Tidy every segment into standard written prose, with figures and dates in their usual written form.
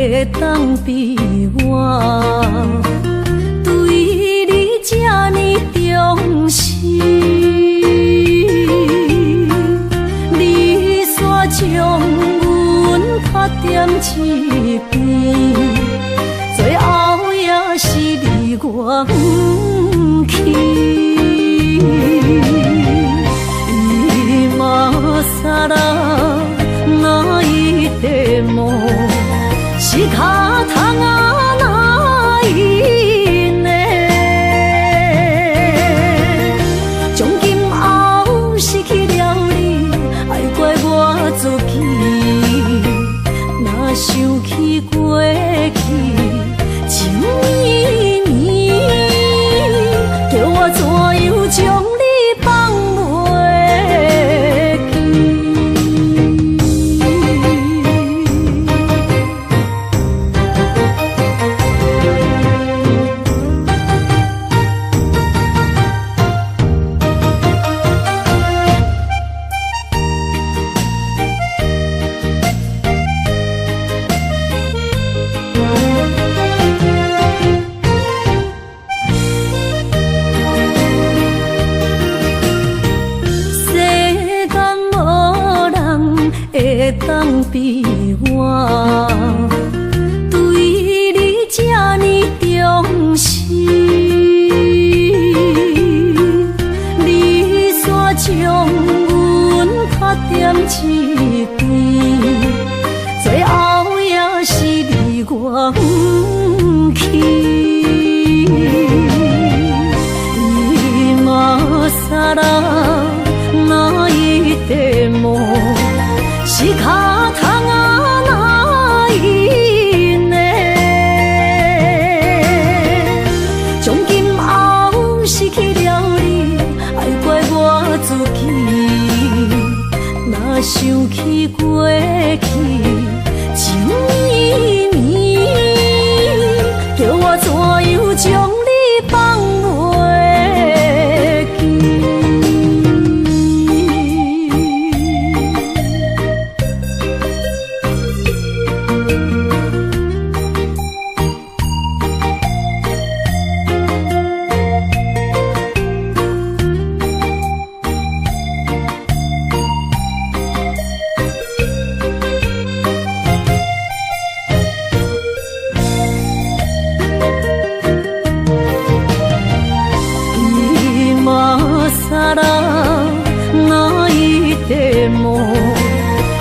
会当比我对你这呢重视，你煞将阮拍点一边，最后也是你我不去。今ら泣いても仕方がないね。从今后失去了你，爱怪我自己。若想起过去，情绵绵，叫我怎样将你放袂？当比我对你这呢重视，你煞将阮拍点一边，最后也是你我不去。今ら泣いても仕方がないね。从今后失去了你，爱怪我自己。若想起过去，情绵绵，叫我怎样将你放袂记？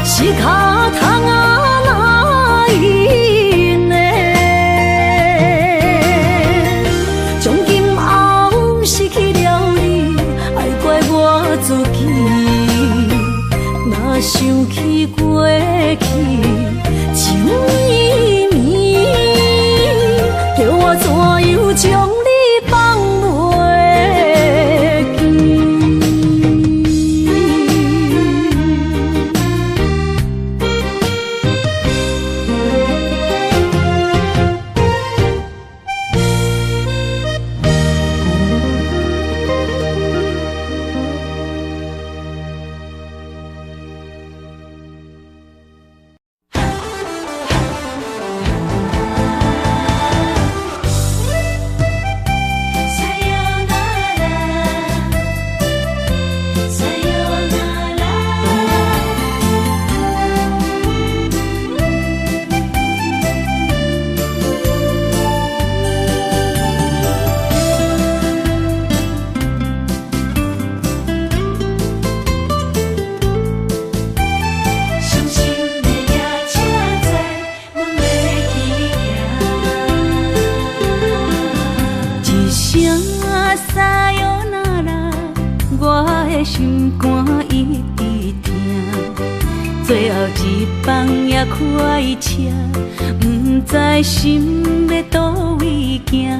仕方がないね。从今后失去了你，爱怪我自己。若想起过去，情绵绵，叫我怎样将你放袂记？心肝一直疼，最后一放也开车，不知心要倒位行，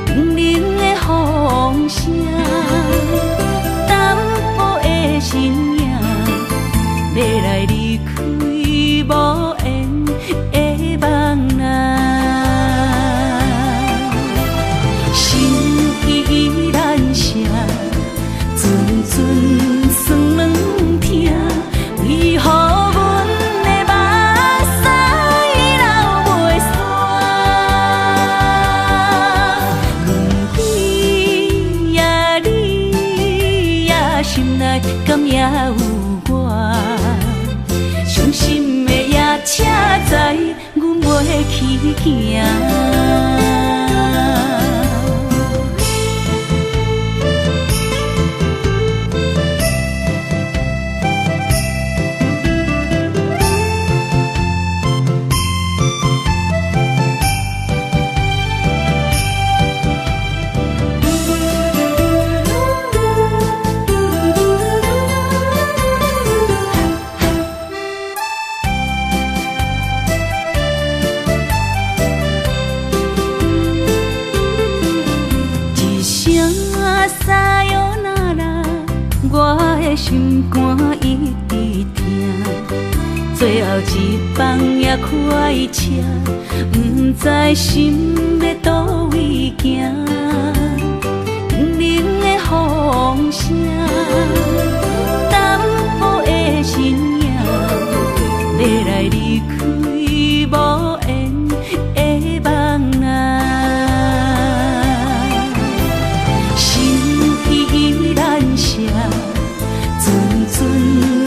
冷冷的风声，淡薄的身影，要来离开无缘的梦啊。阵酸软疼，为何阮的目屎行。心肝一直疼，最后一放也开车，不知心要倒位行。冷冷的风声，淡薄的身影，要来离开无缘的梦啊，心依然舍。阵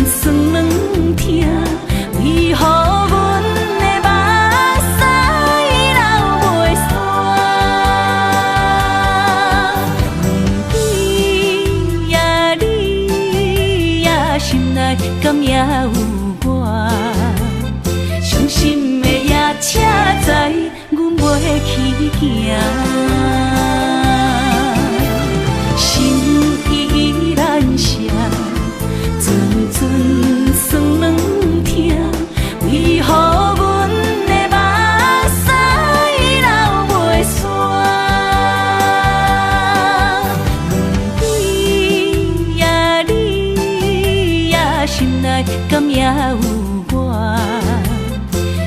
酸软疼，为何阮的目屎流袂煞？问你呀，你呀，心内敢也有我？伤心的夜车载，阮袂去行。心依然舍。阵酸软疼，为何阮的目屎流袂煞？问你呀，你呀，心内敢也有我？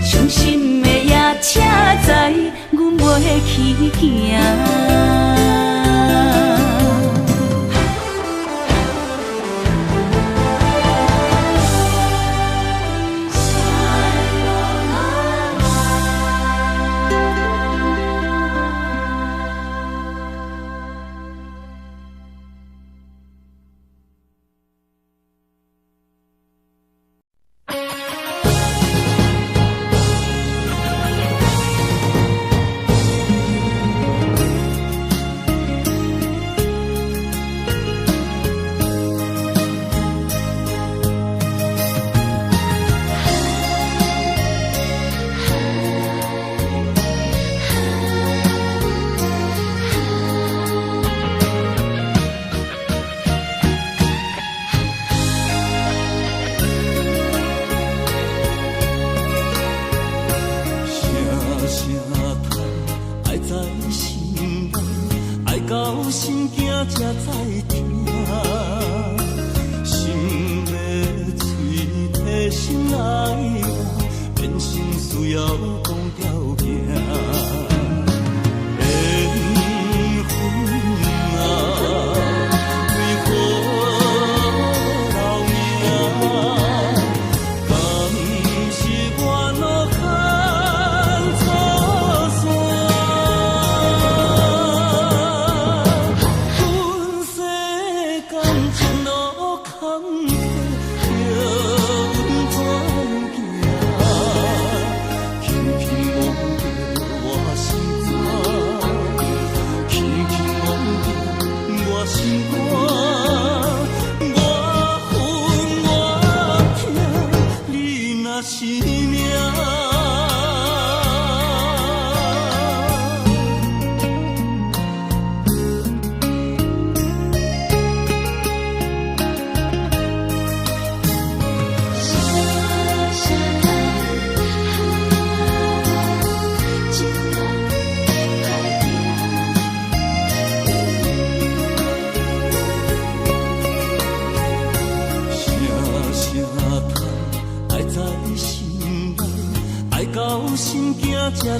伤心的夜车载，阮袂去行。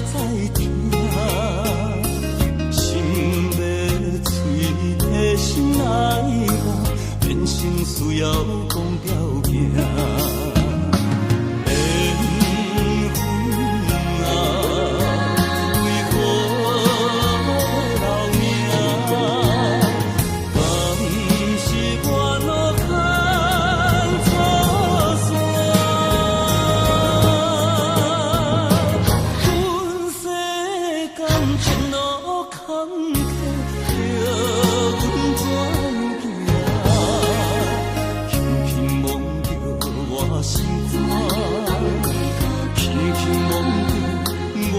才知听，心要碎的心来话，变成需要讲条件。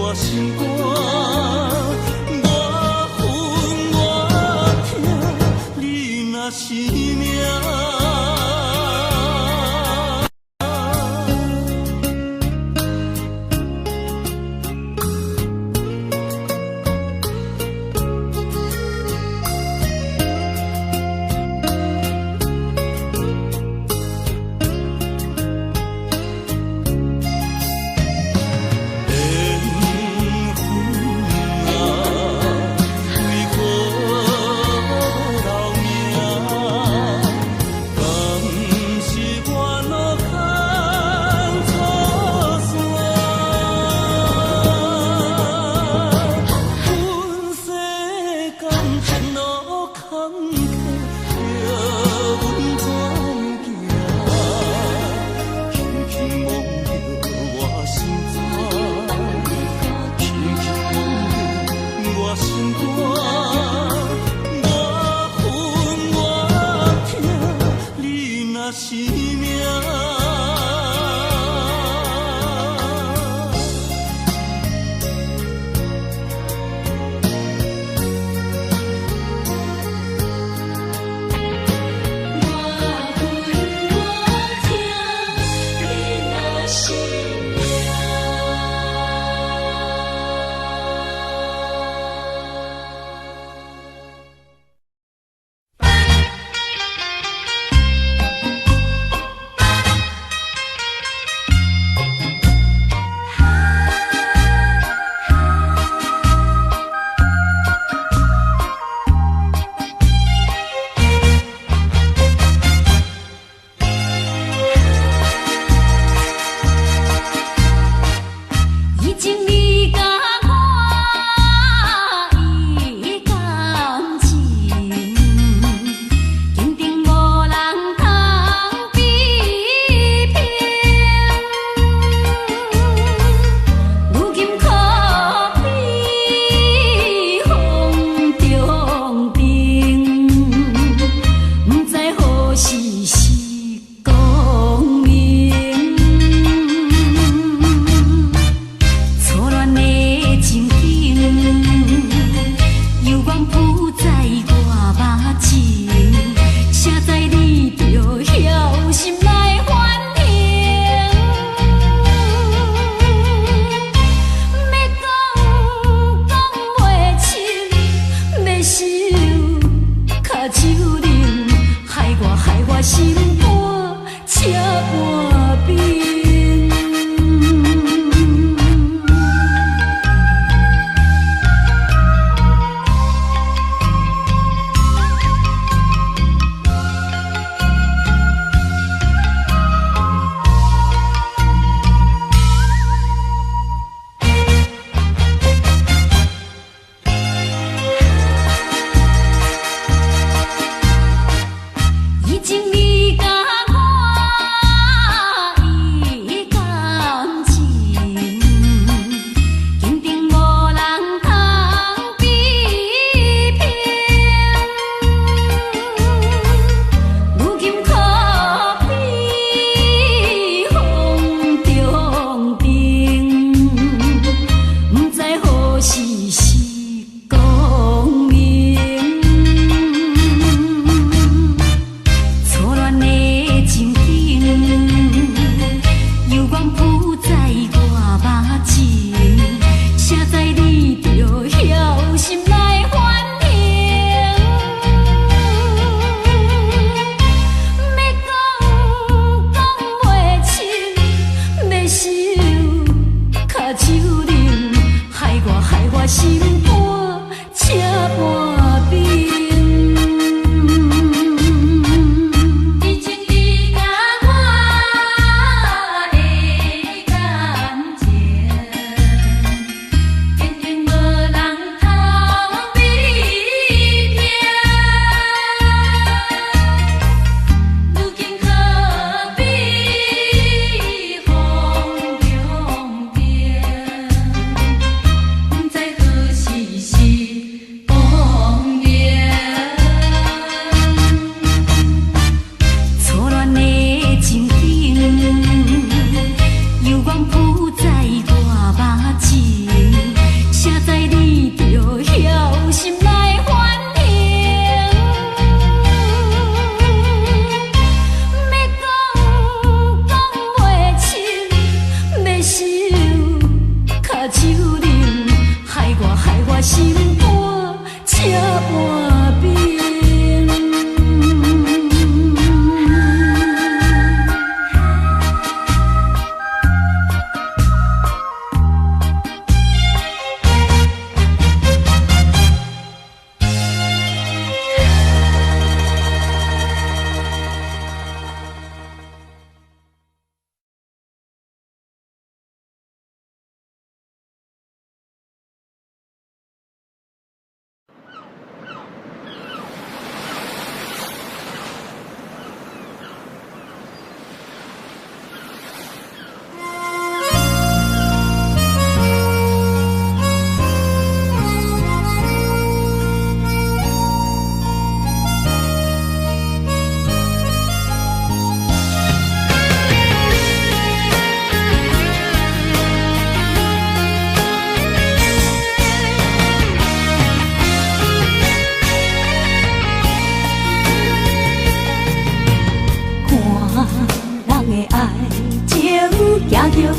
大心肝，我恨我痛，你若是命。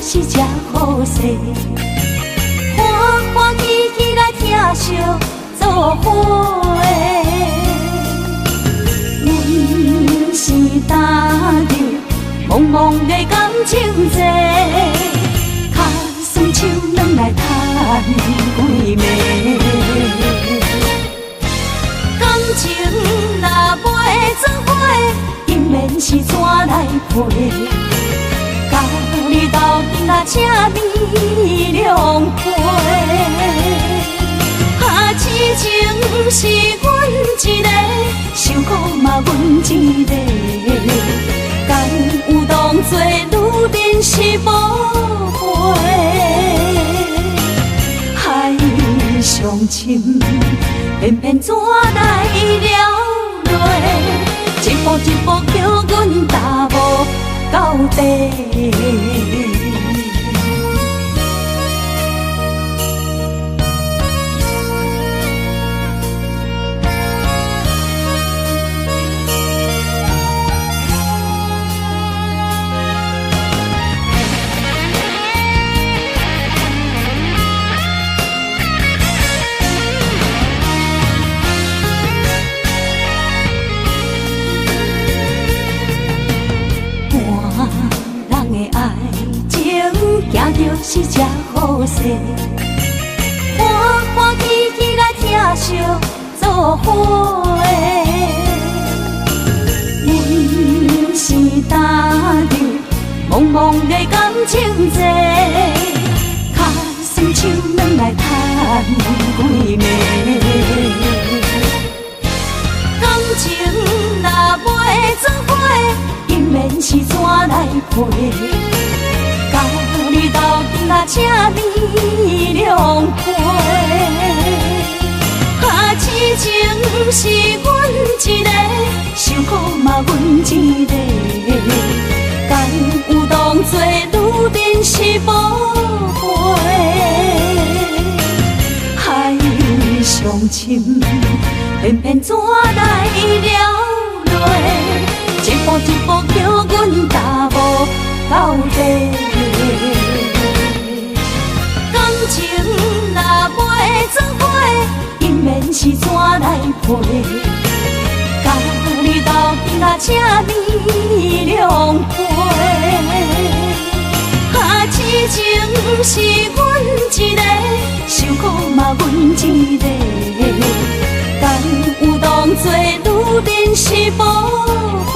是这好势，欢欢喜喜来疼惜做伙的。阮是担着茫茫的感情债，卡酸手软来赚几暝。感情若袂做伙，因免是怎来陪？甲你斗阵啊，请你谅陪。啊，痴情是阮一个，受苦嘛阮一个。敢有当作女人是无悔？海上深，偏偏怎来了落？一步一步叫阮踏无到底。行着是这好势，欢欢喜喜来疼惜做伙的。阮是担着茫茫的感情债，卡酸手软来赚几暝。感情若袂做伙，因免是怎来陪？甲你斗阵啊，请你谅陪。啊，痴情是阮一个，受苦嘛阮一个。敢有当作女人是无悔？海上深，偏偏怎来了落？一步一步叫阮踏无到底。感情若袂做伙，因免是怎来陪？甲你斗阵啊，请你谅陪。啊，痴情是阮一个，受苦嘛阮一个。敢有当作女人是无悔？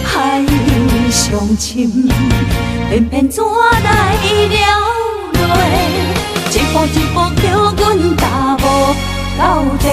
海上深，偏偏怎来了落？一步一步叫阮踏无到底。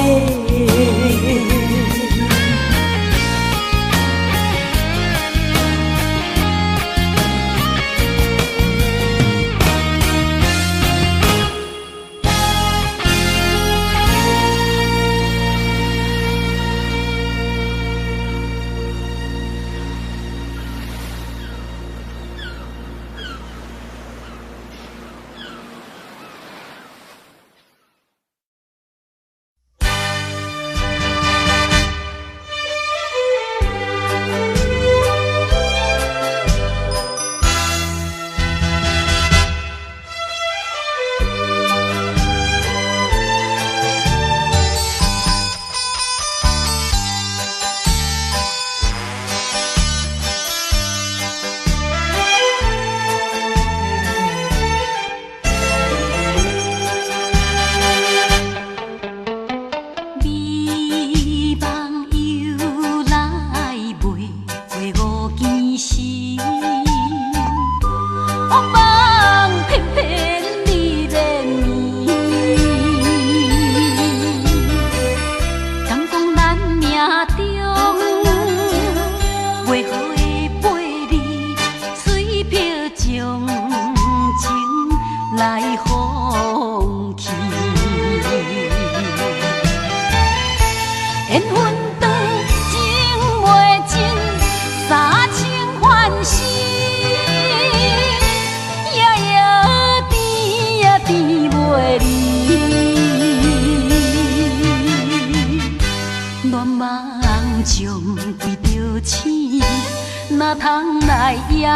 哪通来也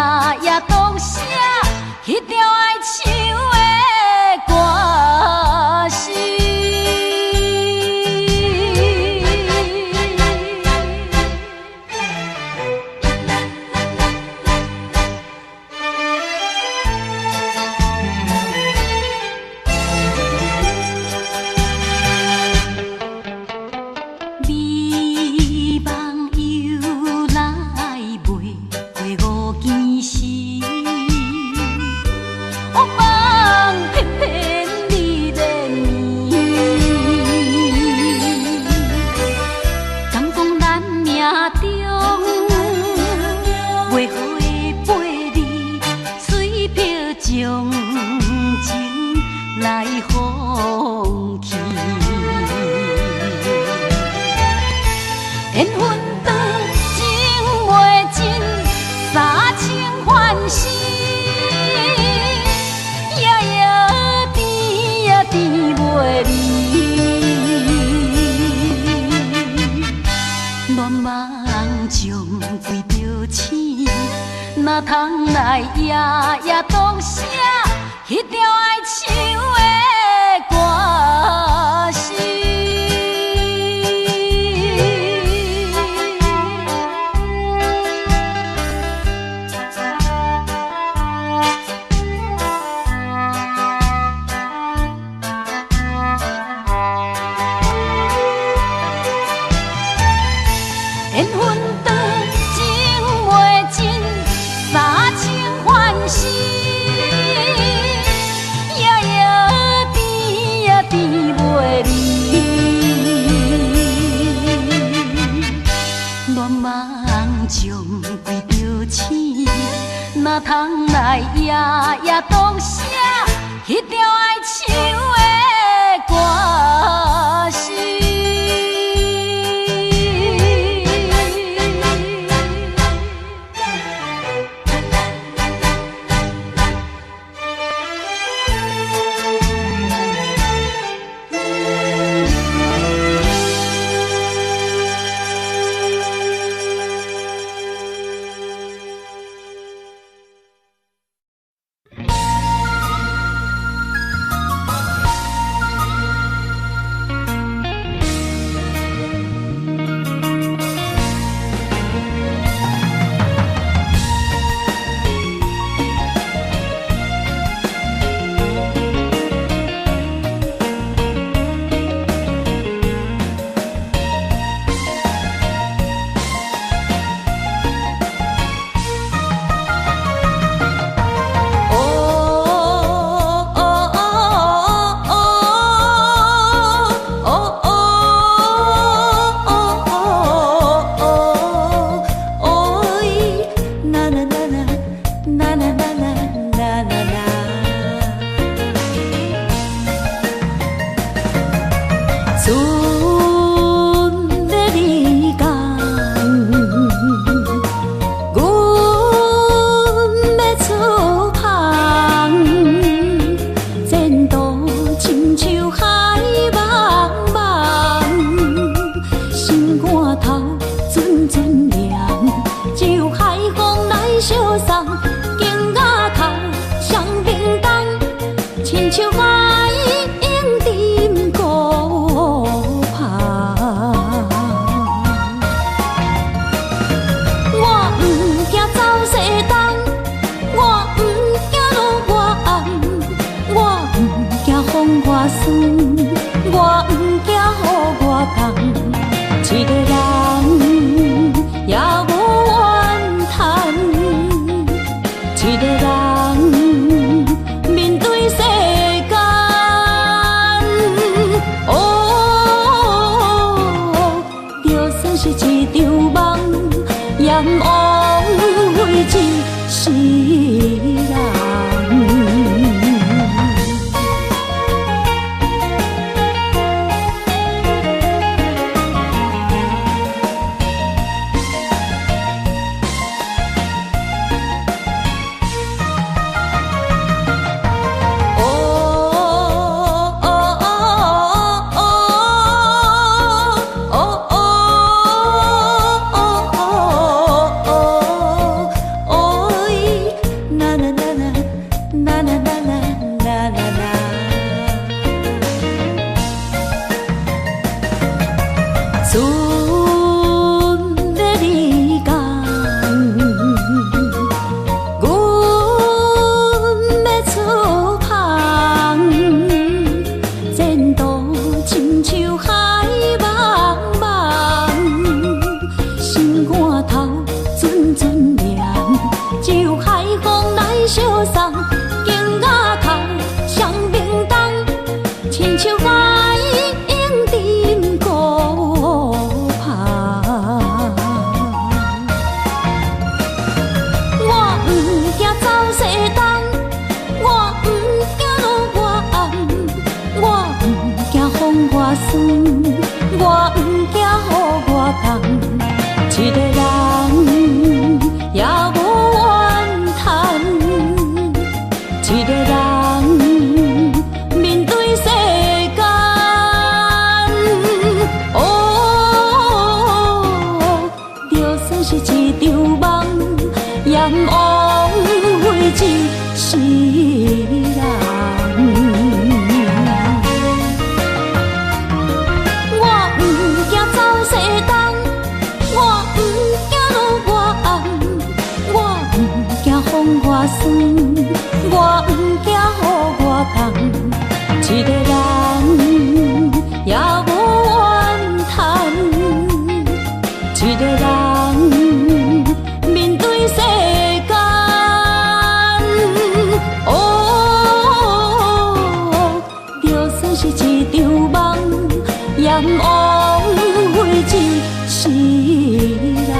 夜独写迄条爱唱的歌词。哪通来夜夜独写迄条爱唱的歌词？缘分长，情袂尽。三情欢喜，夜夜甜呀甜袂离。乱梦将规条星，哪通来夜夜独写迄条爱唱的歌词？一个人面对世间，哦，就算是一场梦，也不枉费一世人。我不惊走西东，我不惊路外暗，我不惊风外酸。我不惊雨外重，一个人也无怨叹，一个人面对世间，哦，就算是一场梦，也不枉费一世人。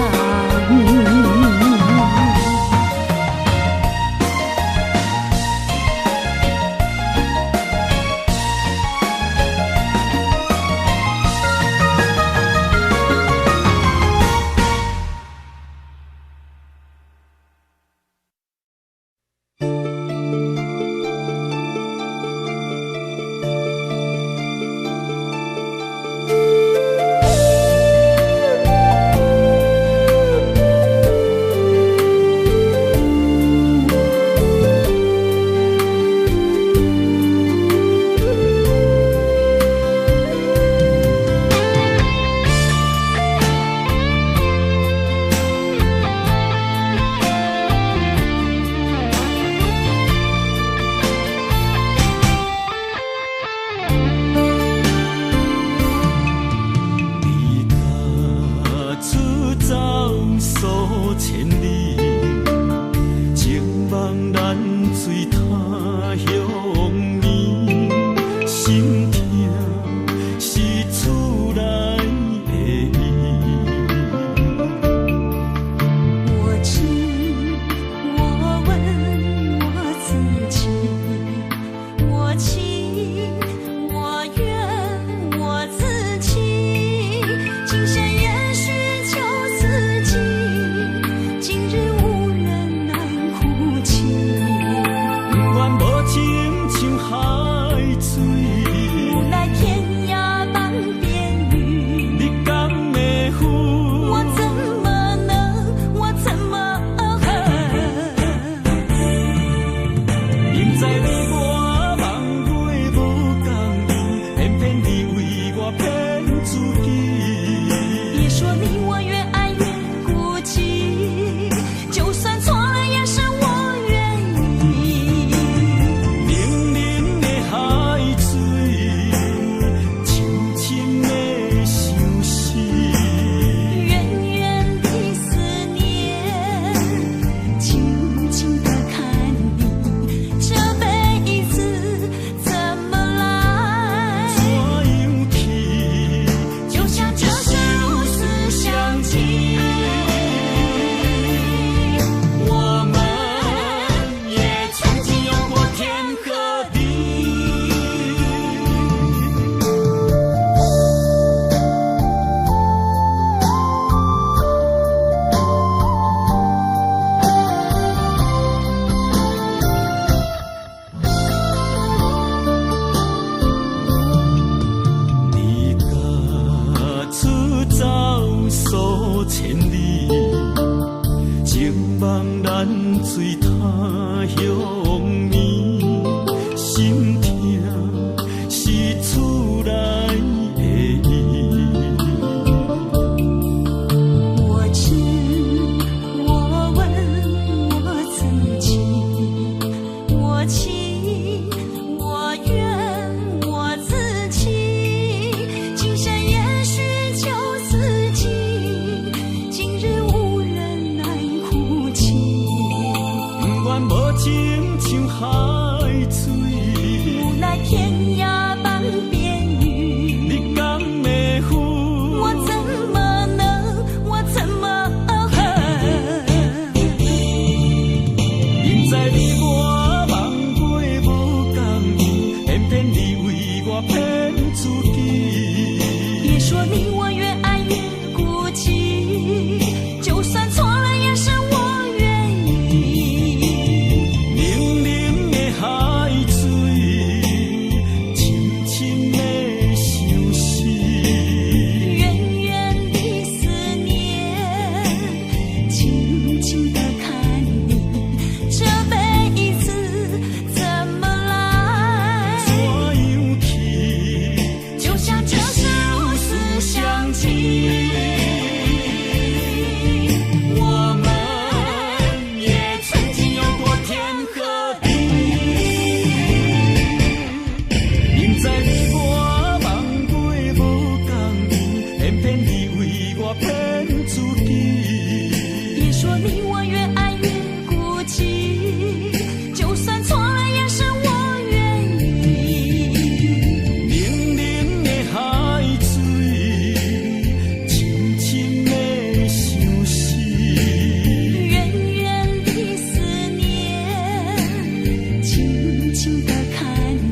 情的看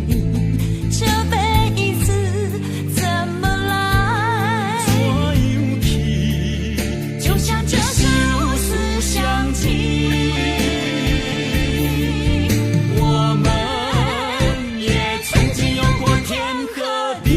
你，这辈子怎么来？怎样去？就像这是如此相契。我们也曾经有过天和地。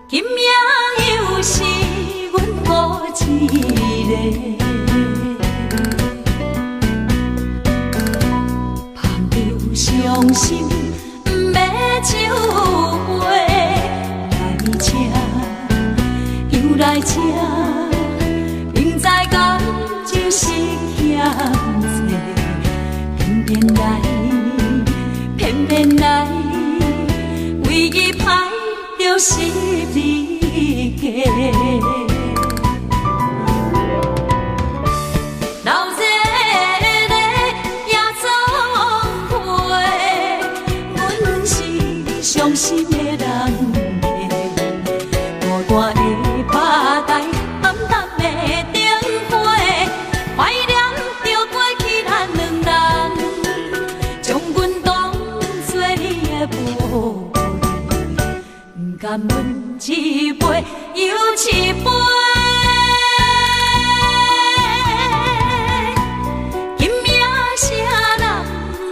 今夜又是阮孤一个，捧着伤心不要酒杯，来吃又来吃，明知感情是险多，偏偏来，偏偏来，唯一歹就是你家。老热热夜总会，阮是伤心的人家，孤单的吧台，暗淡的灯花，怀念着过去咱两人，将阮当作你的宝贝，不甘阮一杯又一杯。今夜啥人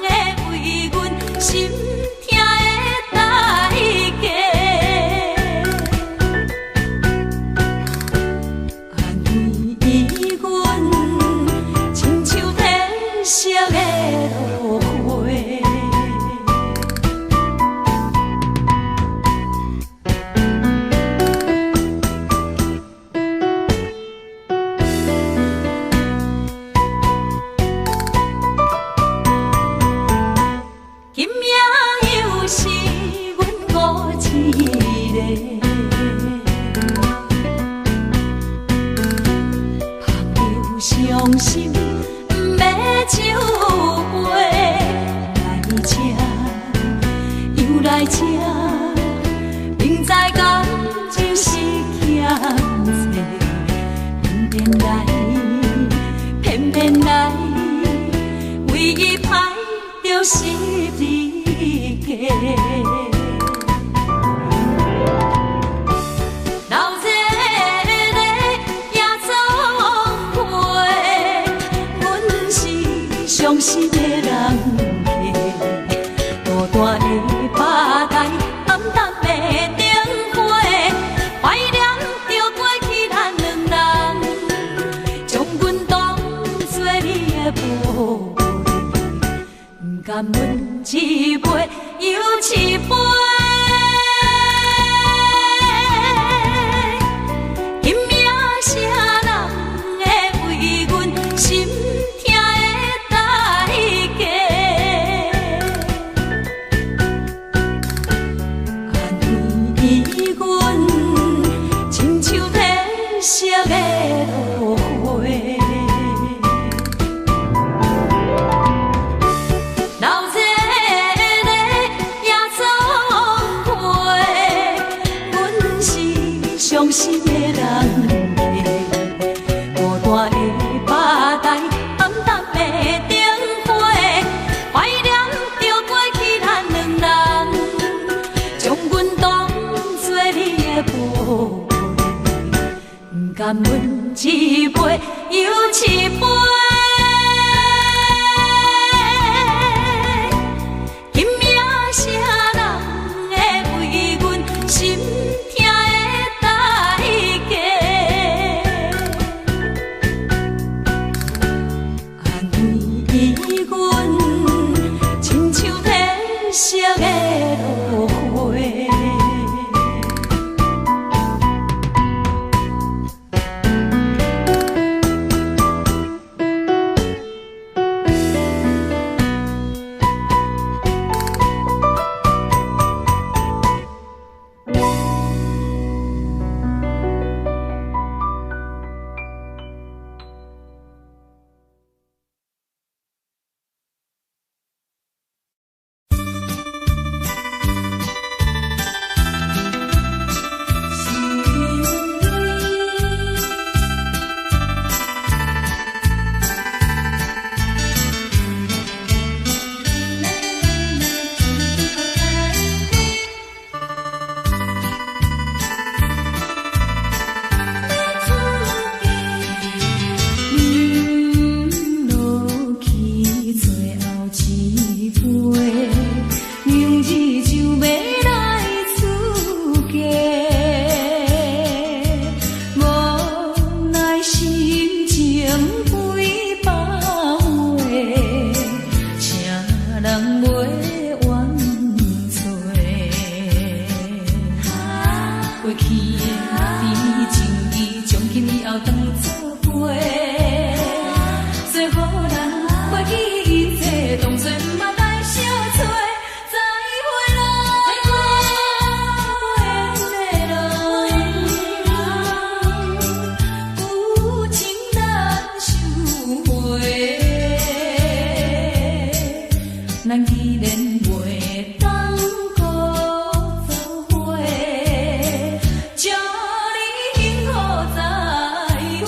会为阮心痛的代价？安慰阮，亲像天色的落花。今夜又是阮孤一个，捧着伤心不要酒杯，来吃又来吃，明知感情是险多，偏偏来，偏偏来，唯一歹就是你家。老热热夜总会，阮是伤心的人家，孤单的吧台，暗淡的灯花，怀念着过去咱两人，将阮当作你的宝贝，不甘阮一杯又一杯。今夜啥人会为阮心痛的代价？安慰阮，亲像天色的落花。老热热夜总会，阮是伤心的人家，孤单的吧台，暗淡的灯花，怀念着过去咱两人，将阮当作你的宝贝，不甘阮一杯又一杯。今夜啥人会为阮心痛的代价？安慰阮，亲像天色的落花。去的甜情意，从今以后当作陪。做好人，过去一切当作毋捌来相找。再会啦，有情难收回。咱既然袂当搁做伙，祝你幸福再会。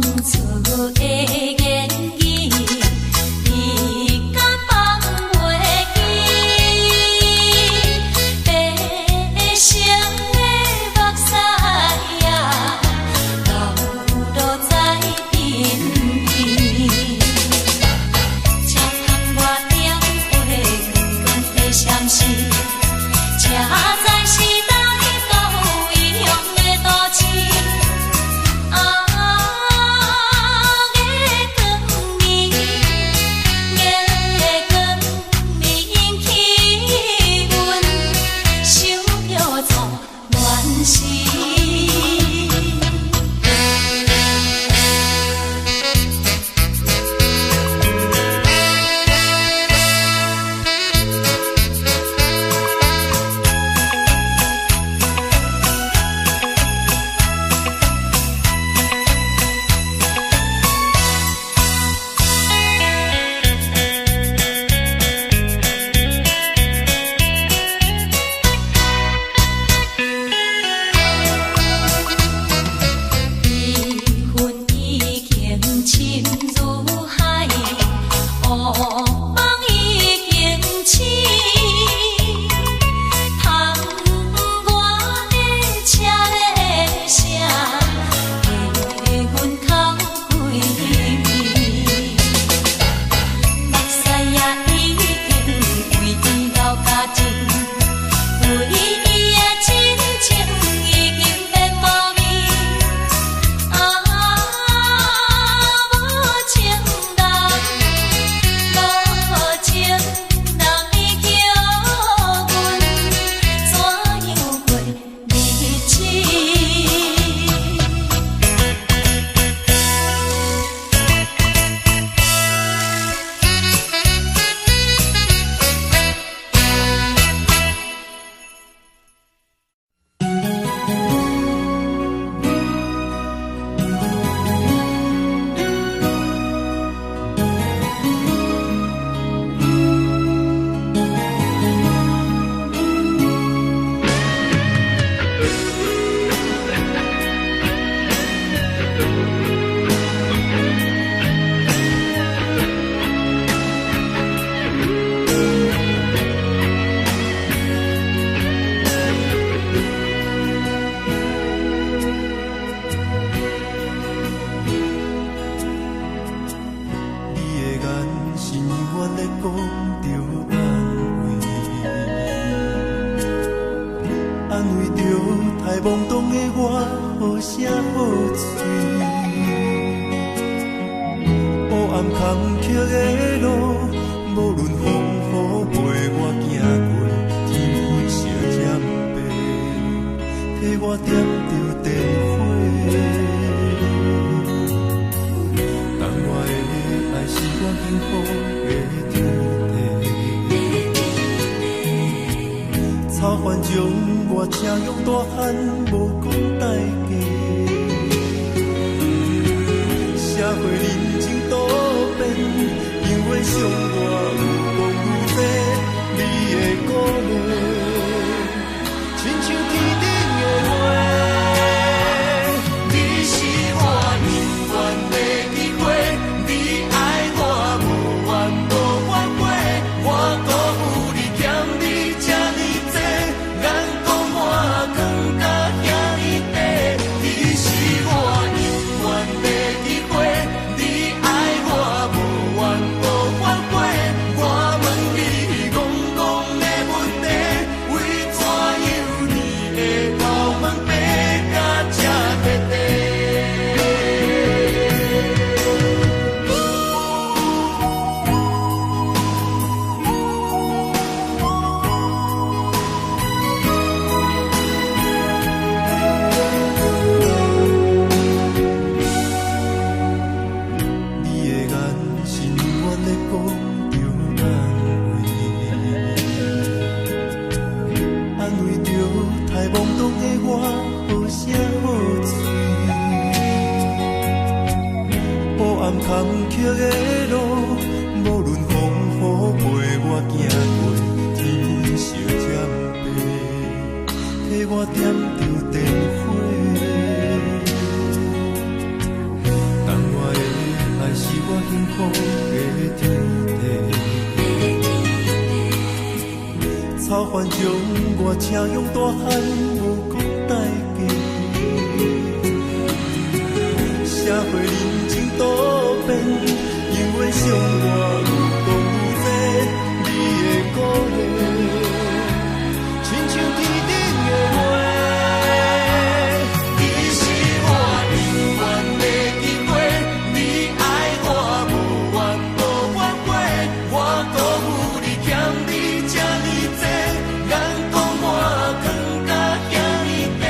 创造的言语，你敢放袂记？悲伤的目屎呀，流落在身边。车窗外点火，光光的闪烁，车载时代都异样的都市。我点着电火，福的天地。草原将我请用大汉无国代价，社会人情多变，永远相我有讲有这你的鼓励，亲像天顶的花。你是我永远的机会，你爱我无怨无怨悔，我辜负你欠你这呢多，眼光我更加遐呢多。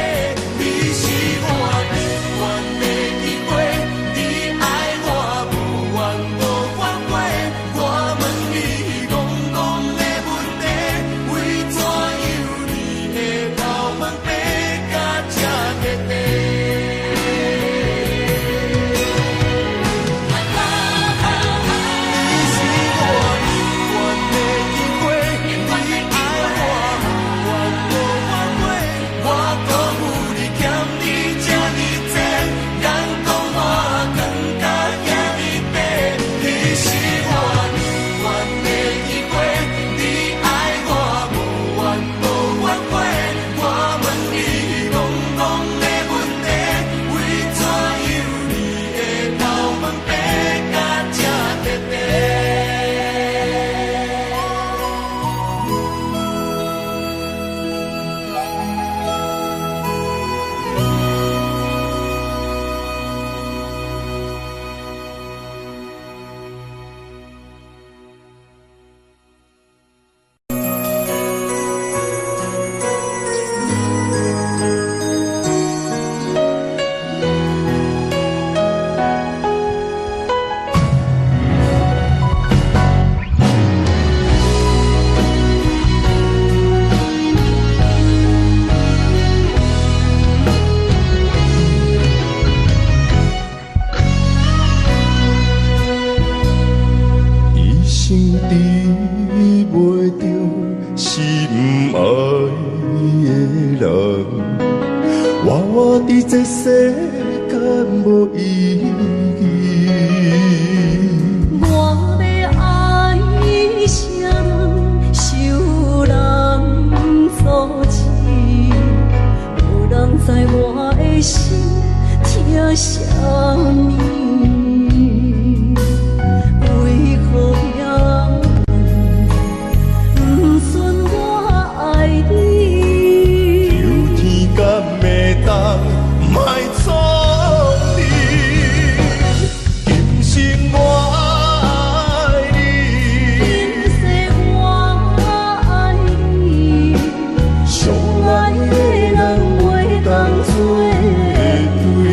你是我永远的机会，你爱我无怨无怨悔，我问你戆戆的问题，为怎样你的头毛白甲这块块？你是我永远的机会，你爱我无怨无怨悔，我辜负你欠你这呢多，眼光我更加遐呢多。你是我永远的机会，你爱我无怨无怨悔，我问你戆戆的问题，为怎样你的头毛白甲这块块？一生治袂着心爱的人，活伫这世间无意义。我要爱谁人，受人所欺，无人知我的心疼啥物，为何也不顺我爱你？有天敢会当莫错你，今生我爱你。今世我爱你，相爱的人袂当做对，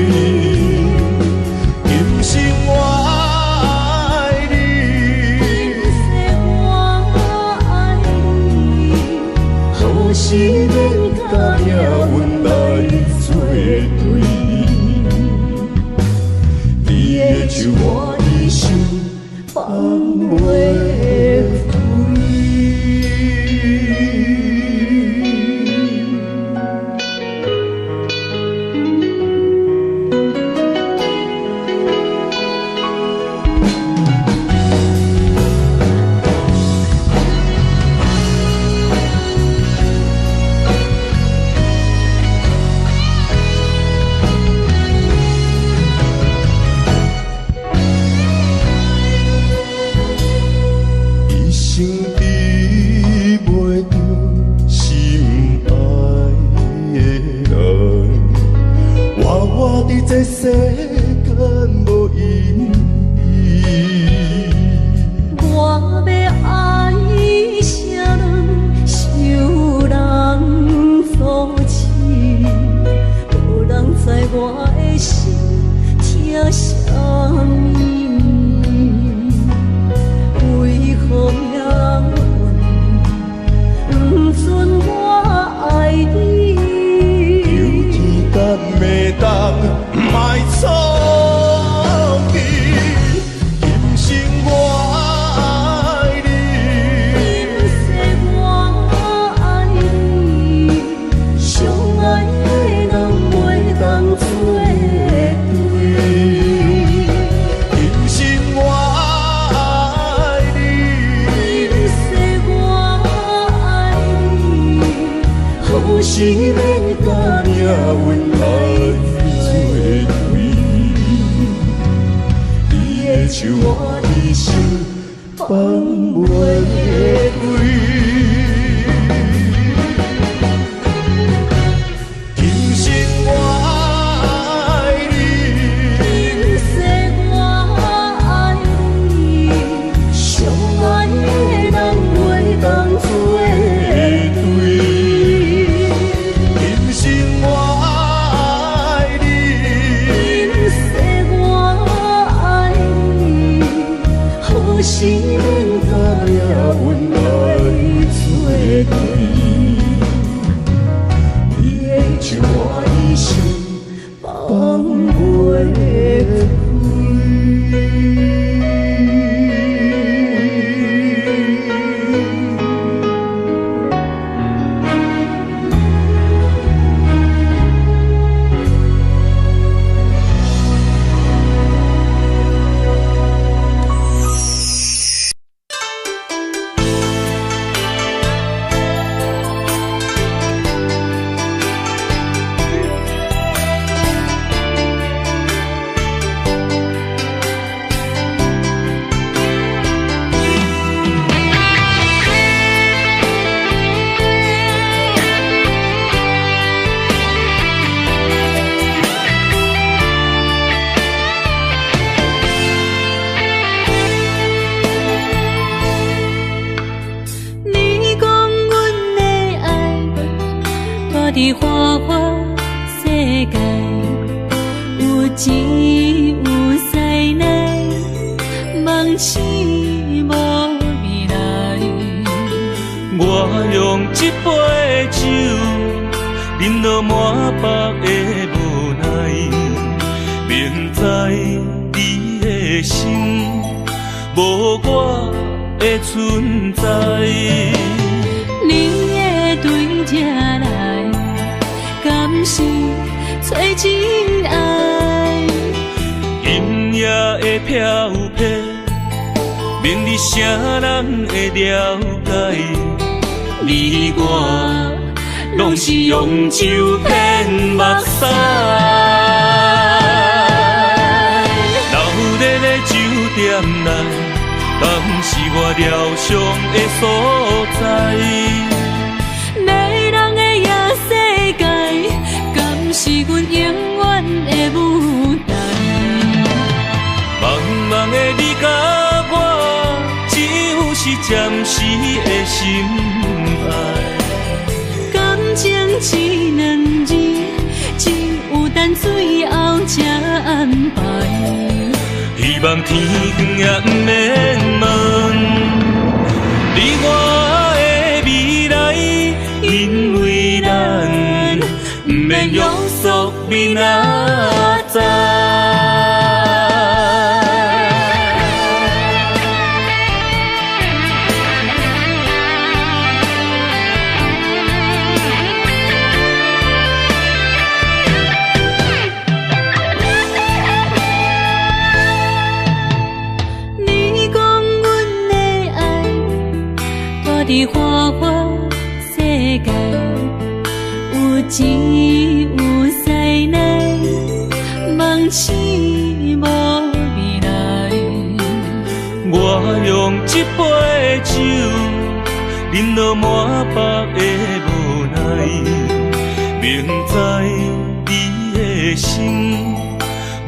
今生我爱你，今世我爱你，何时免甲命运来作对？你的手我的手放袂开。一生治袂着心爱的人，活伫这世间无意义。我要爱谁人，受人所欺，无人知我的心疼啥物，为何也不顺我爱你？有天敢会当莫错你，今生是免甲命运来作对，你的手我一生放袂开。今生我爱你，今世我爱你，相爱的人袂当做对。今生我爱你，今世我爱你，何时免甲命运来作对？你的手我一生放袂开。伫花花世界，有钱有势来，梦醒无未来。我用一杯酒，饮落满腹的无奈，明知你的心无我的存在。你的对这来，敢是找真爱？音乐的飘飘，明日谁人会了解？你我拢是用酒骗目屎，流热的酒店内，敢是我疗伤的所在？迷人的夜世界，敢是阮永远的舞台？茫茫的你甲我，只有是暂时的心爱。感情只两字，只有等最后才安排。希望天光也不免问，你我的未来，因为咱不免约束明仔载。伫花花世界，有钱有势来，梦醒无未来。我用一杯酒，饮落满腹的无奈，明知你的心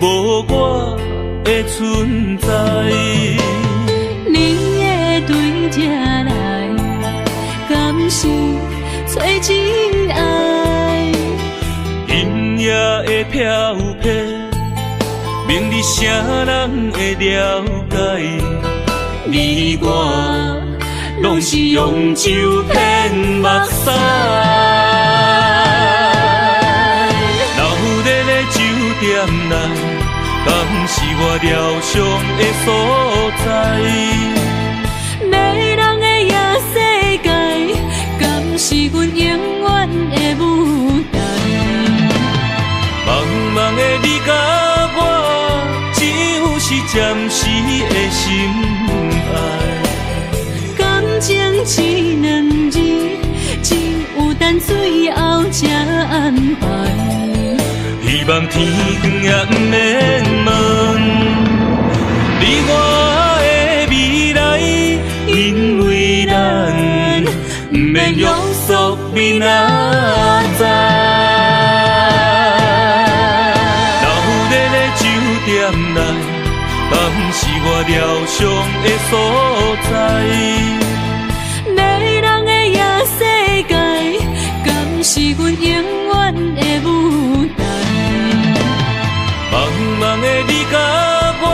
无我的存在。你的对这来，敢是找真爱？音乐的飘飘，明日谁人会了解？你我拢是用酒骗目屎，流热的酒店内，敢是我疗伤的所在？迷人的夜世界，敢是阮永远的舞台？茫茫的你甲我，只有是暂时的心爱。感情只两字，只有等最后才安排。希望天光也不免问，你我的未来，因为咱不免约束明仔载。老日的酒店内，嘛不是我疗伤的所在。迷人的夜世界，敢是阮永远的舞台？茫茫的你甲我，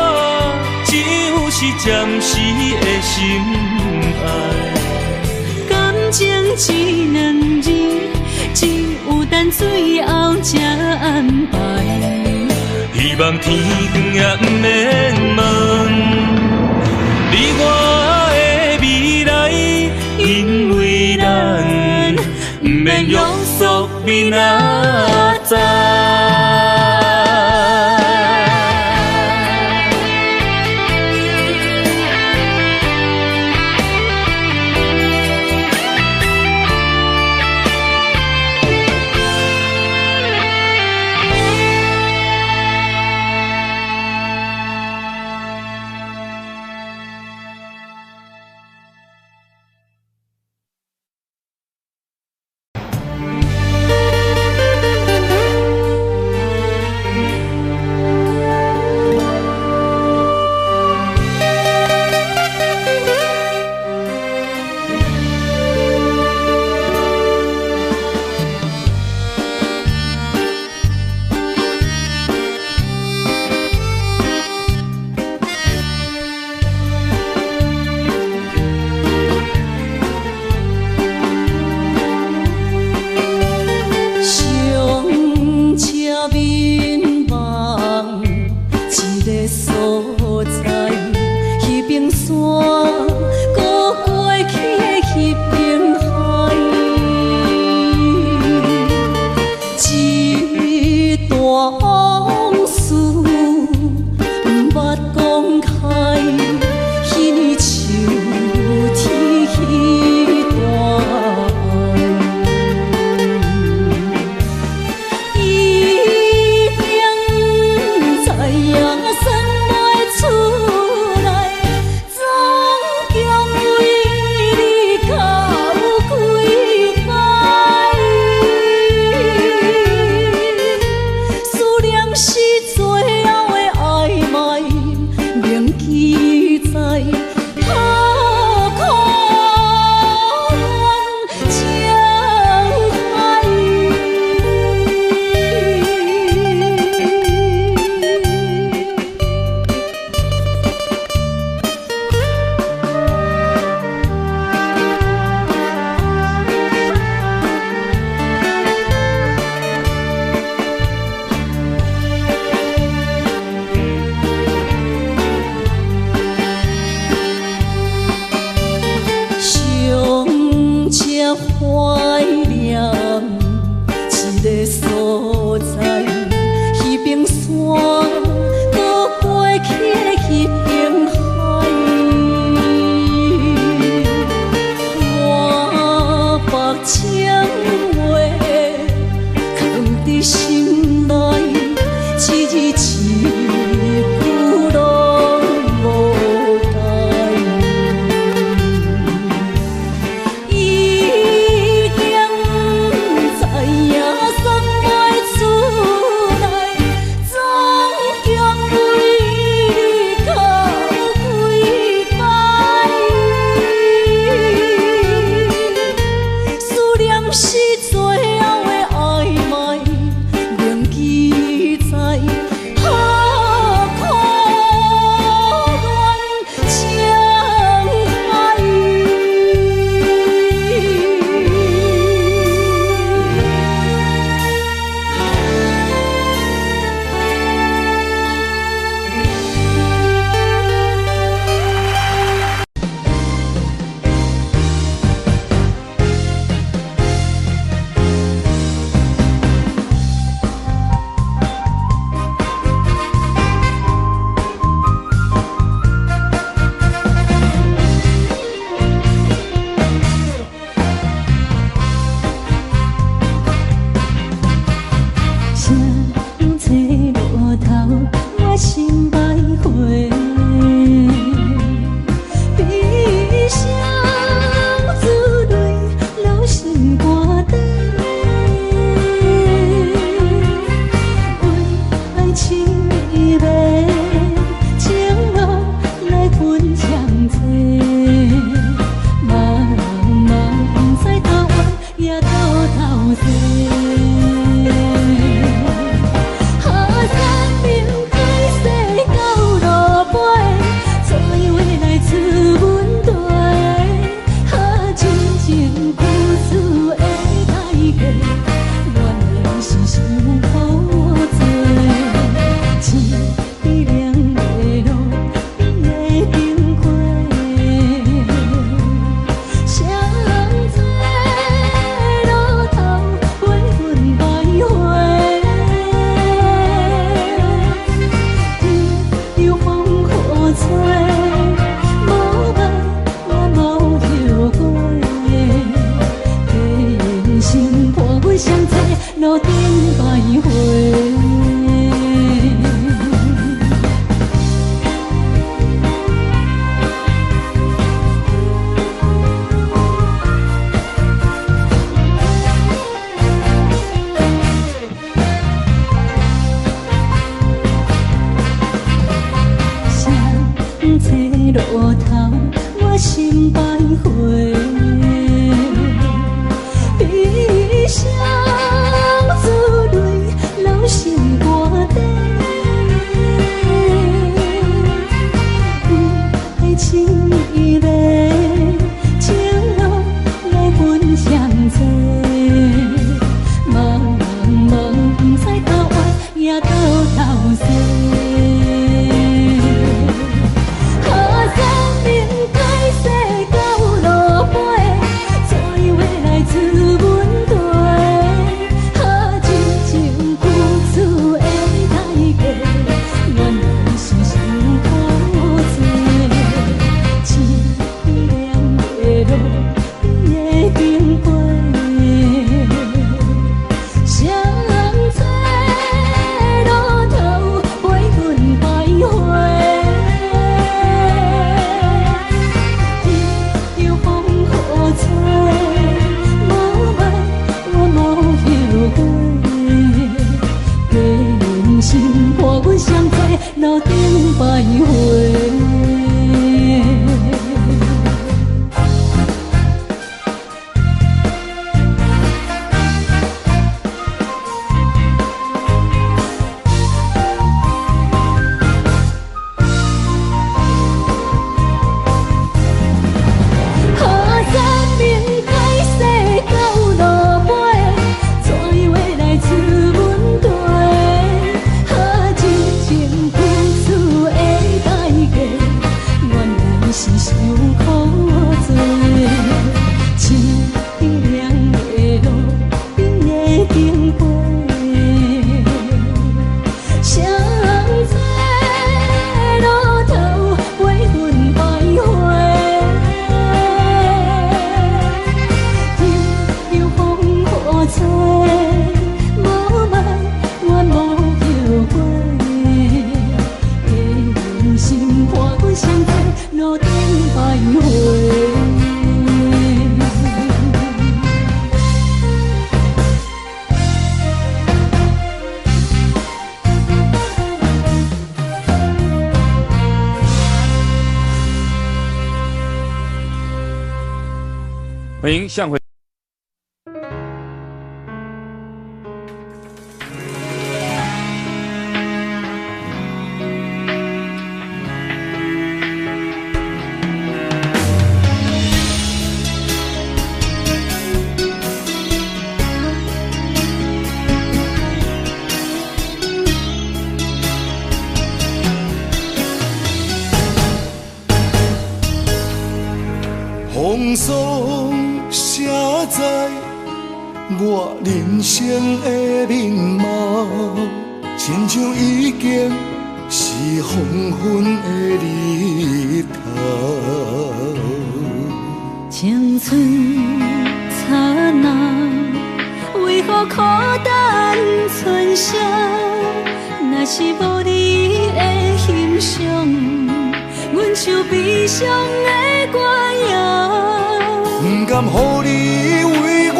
只有是暂时的心爱。感情只两字，只有等最后才安排。希望天光也不免问，你我的未来，因为咱不免约束明仔载。路头，我心徘徊。悲伤珠泪，流心肝底。爱情伊个，情路来分相济。茫茫不知头歪也头西。路顶徘徊。欢迎向回。风霜写在我人生的面貌，亲像已经是黄昏的日头。青春刹那，为何孤单春宵？若是无你的欣赏，阮像悲伤的歌谣。不甘予你为我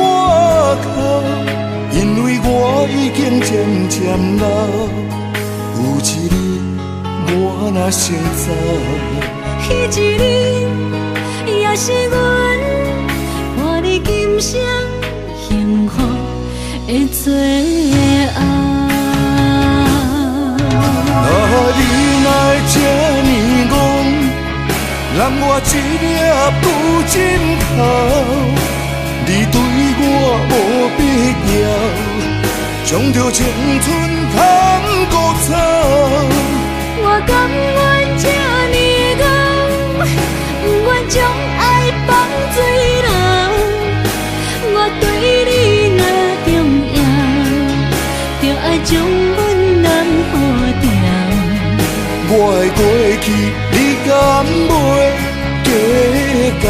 哭，因为我已经渐渐老。有一日我若先走，彼一日也是阮伴你今生幸福的最后。你若这呢戆，揽我一粒不枕头，你对我无必要，将着青春通孤草。我甘愿这呢戆，不愿将爱放水流。我对你若重要，就爱将阮人付掉。我的过去，你敢袂计较？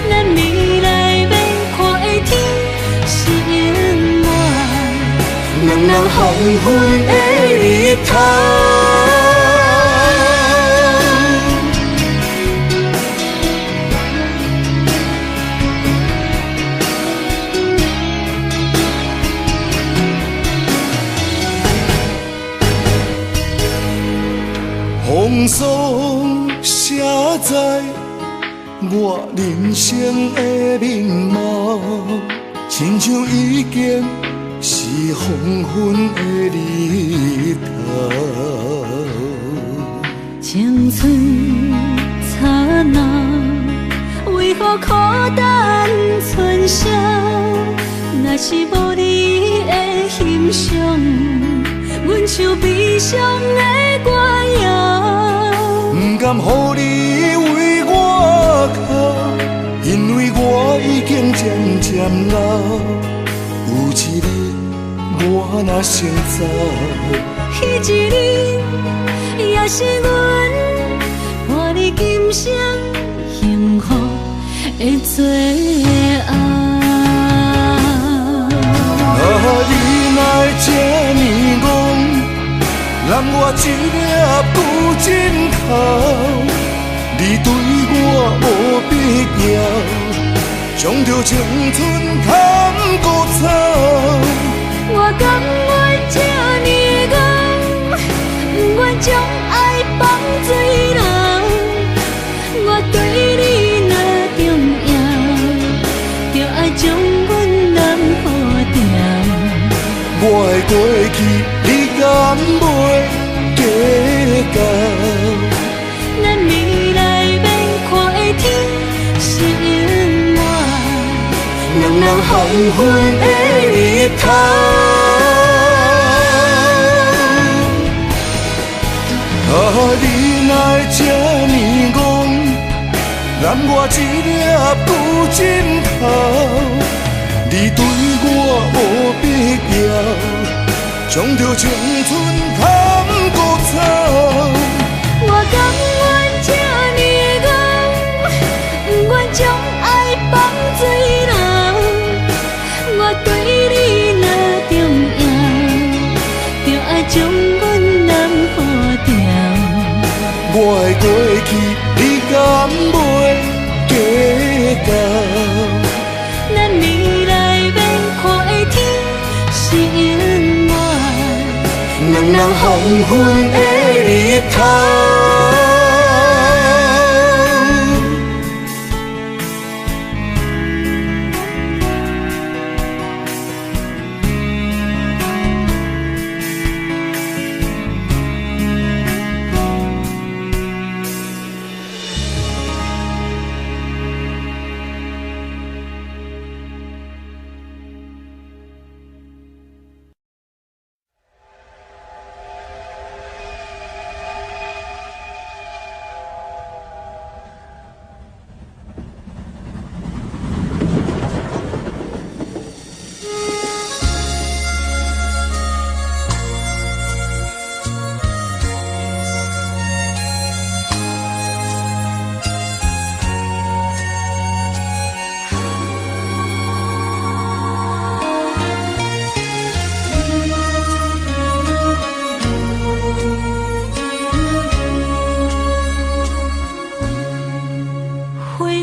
咱未来要看的天是永远，人人黄昏的日头。风霜写在我人生的面貌，亲像已经是黄昏的日头。青春刹那，为何孤单春宵？若是无你的欣赏，阮像悲伤的歌谣。不甘予你为我哭，因为我已经渐渐老。有一日我若先走，彼一日也是阮伴你今生幸福的最后。你哪这呢戆，揽我一粒旧枕头。你对我无必要，将着青春砍孤草。我甘愿这呢戆，不愿将爱放水流。我对你若重要，就爱将阮人付掉。我的过去，你敢袂计较？咱未来免看的天是永远，两人黄昏的日头。你哪会这呢戆，揽我一粒旧枕头。你对我无必要，将着青春砍孤草。我甘愿这呢戆，不愿将爱放水流。我对你若重要，就爱将阮人付掉。我的过去，你敢袂计较？咱未来免看的天是永远，两人黄昏的日头。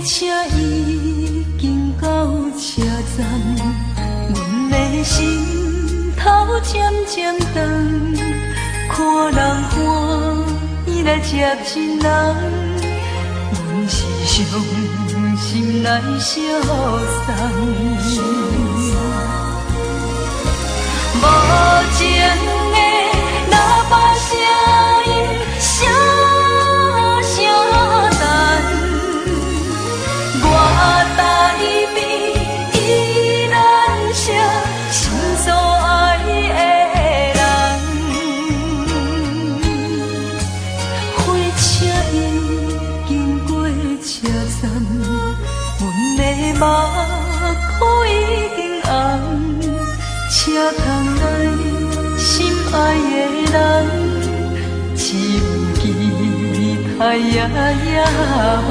车已经到车站，阮的心头渐渐长，看人欢喜来接亲人，阮是伤心来相送。无情的喇叭声音，声声淡。我台边依然写心所爱的人，火车已经过车站，阮的目眶已经红，车窗内心爱的人，只有期待夜夜梦。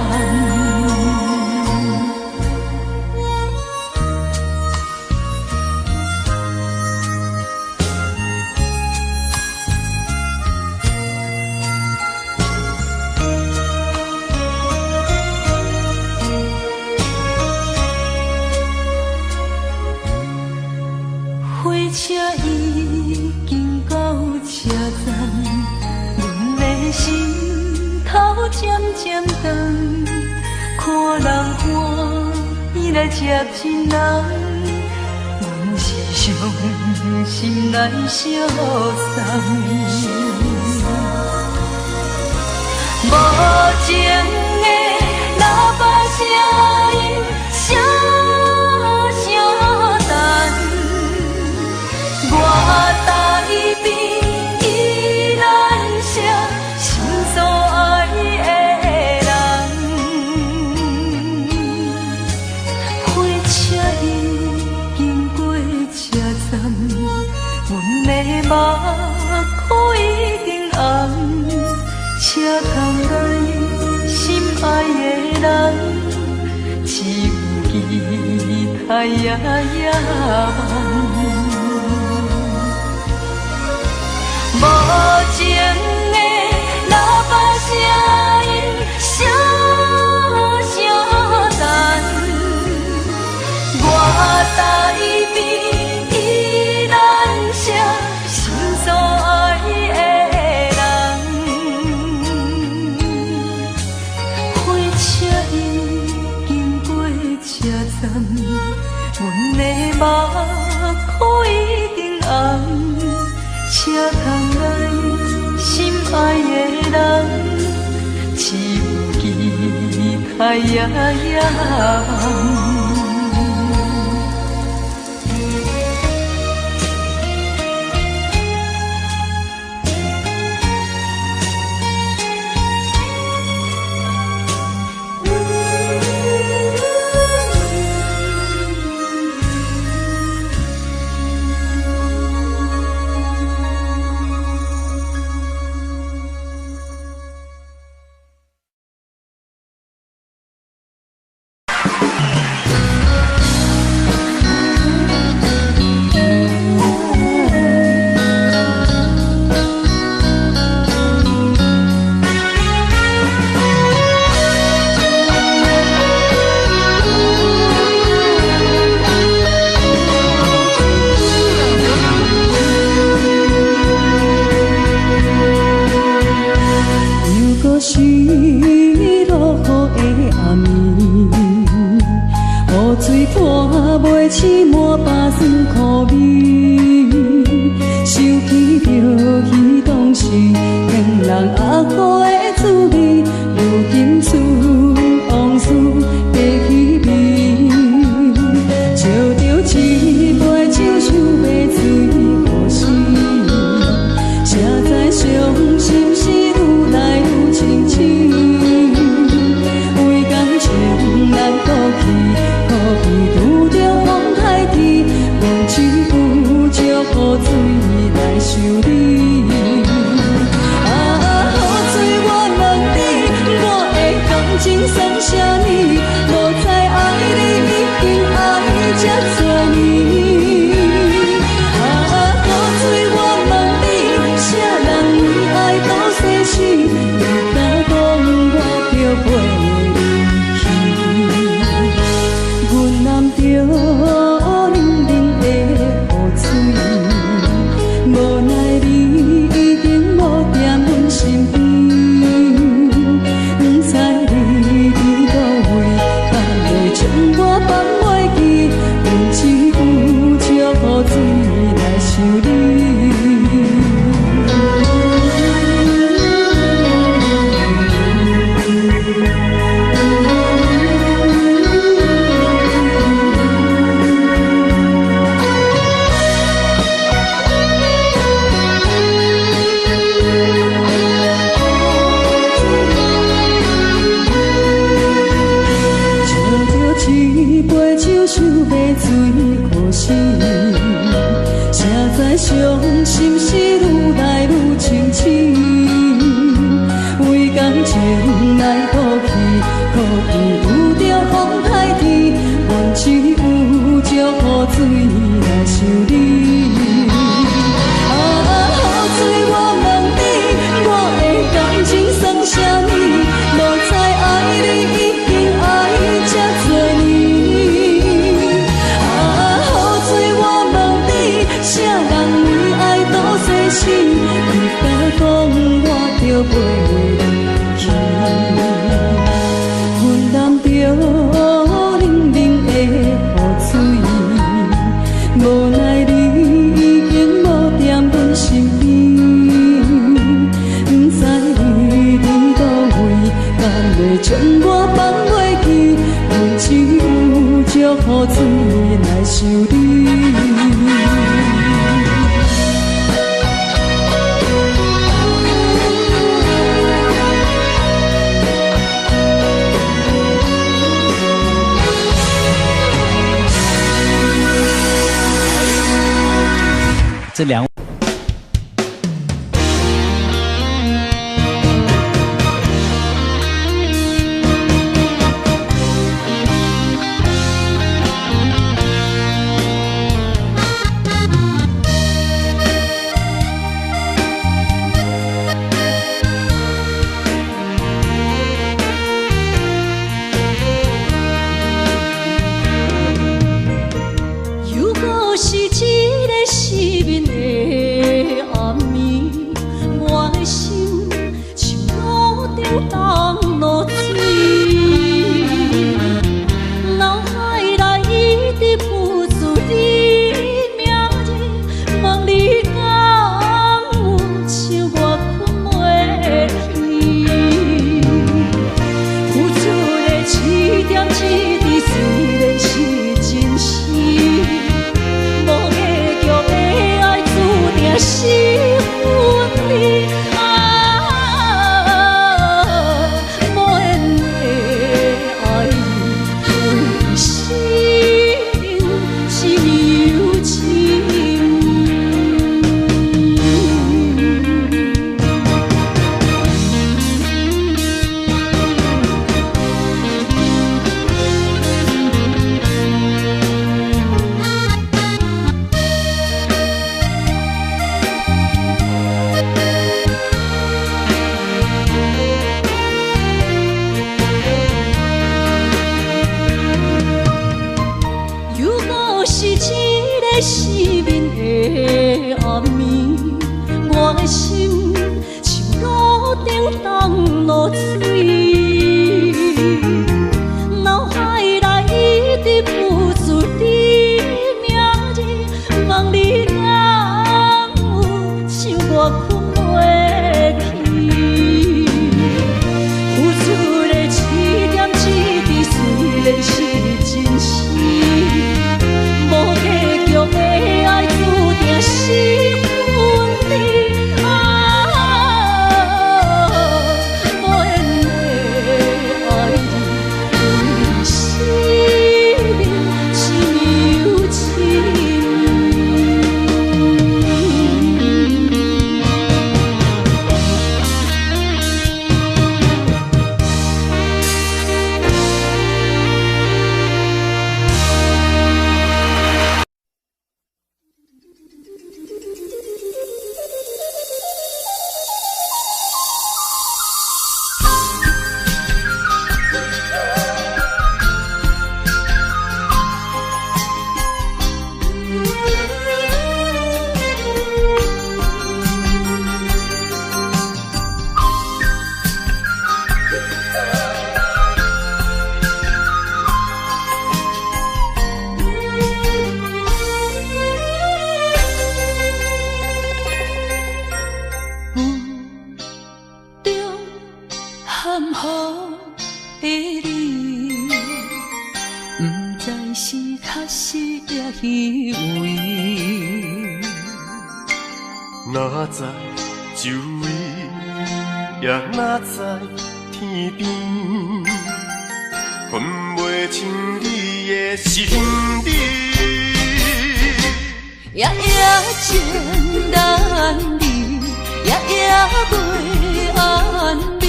火车已经到车站，阮的心头渐渐长，看人欢喜来接亲人，阮是伤心来相送。无情的喇叭声音，声声淡，我台边依然写心所爱的人。火车已经过车站，阮的目眶已经红。车窗内心爱的人，只有期待夜夜梦。无情的喇叭声音，声声淡，我台边依然写心所爱的。阮的目眶已经红，车窗内心爱的人，只有期待夜夜梦。你敢讲我着袂离去？这两位。哪知周围，也哪知天边，分袂清你的心理。夜夜情难离，夜夜袂安眠。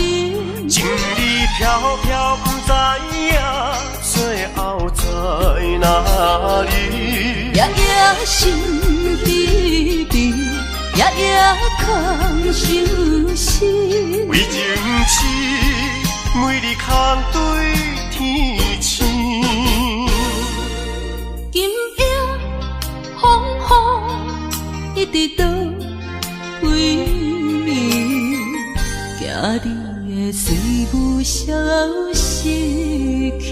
情理飘飘，不知影最后在哪里。夜夜心悲悲。夜夜空相思，为情痴，每日空对天星。今夜风雨一直倒位，惊你的随无消息去。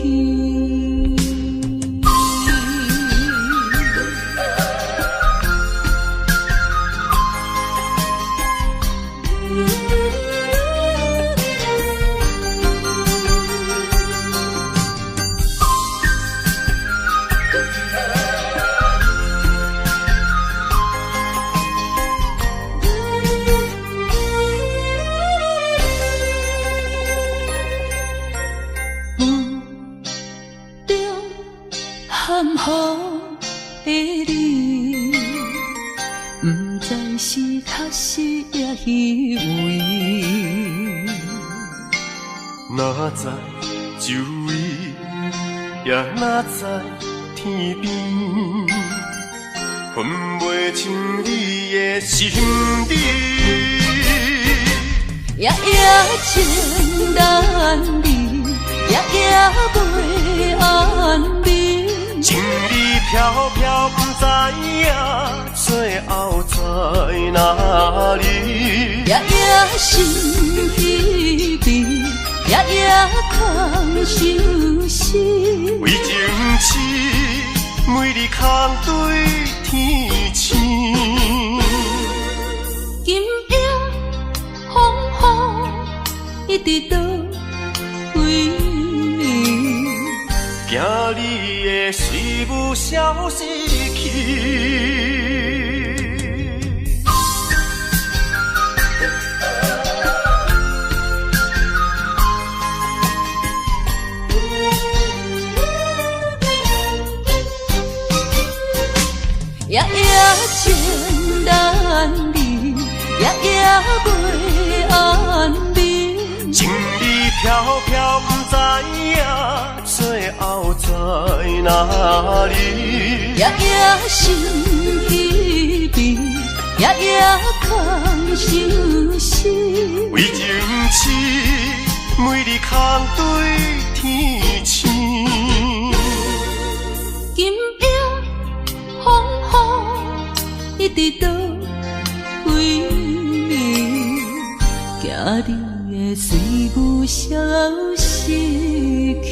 哪知周围，也哪知天边，分袂清你的心理。夜夜情难离，夜夜袂安眠。情意飘飘，不知影最后在哪里。夜夜心稀微，夜夜空相思。为情痴，每日空对天星。今夜风雨一直到位，惊你的随舞消失去。夜夜情难离，夜夜袂安眠。情意飘飘，不知影最后在哪里。夜夜心稀微，夜夜空相思。为情痴，每日空对天星。今夜风雨一直到位，惊你的随舞消失去。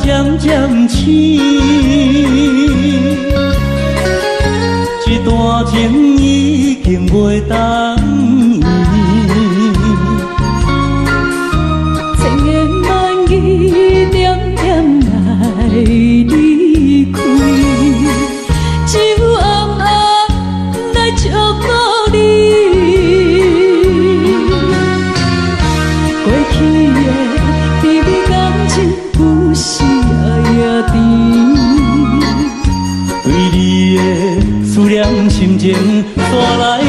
渐渐醒，这段情已经袂当依，千言万语点点来离开，只有暗暗来祝福你。过去的甜蜜感情故事。对你的思念心情带来日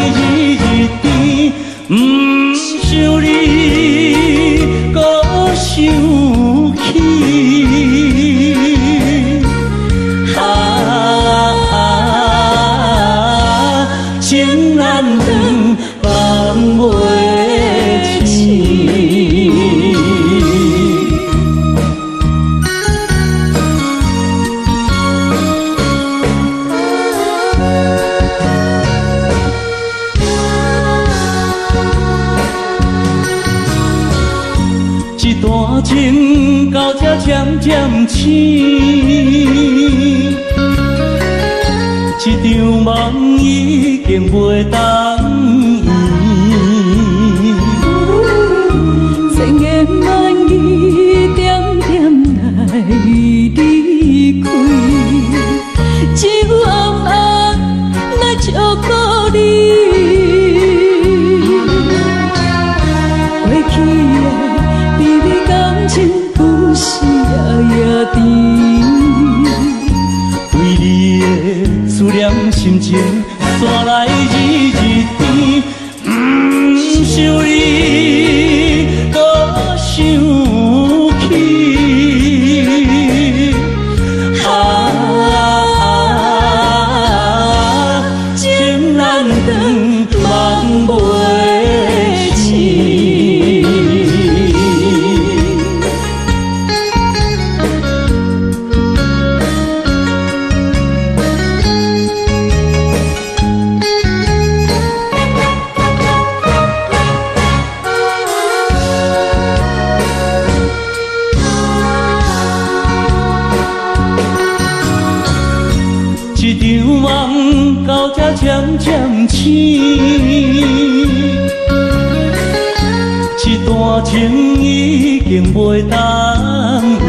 日甜，不想你搁想起。情难断，放袂清。段情到这渐渐醒，这场梦已经袂当依，千言万语点点来离开，只有暗暗来祝福你。过去的感情故事夜夜甜，对你的思念心情带来日日甜，不想你搁想起。情难断，梦袂清。一场梦到这渐渐醒，一段情已经袂当圆。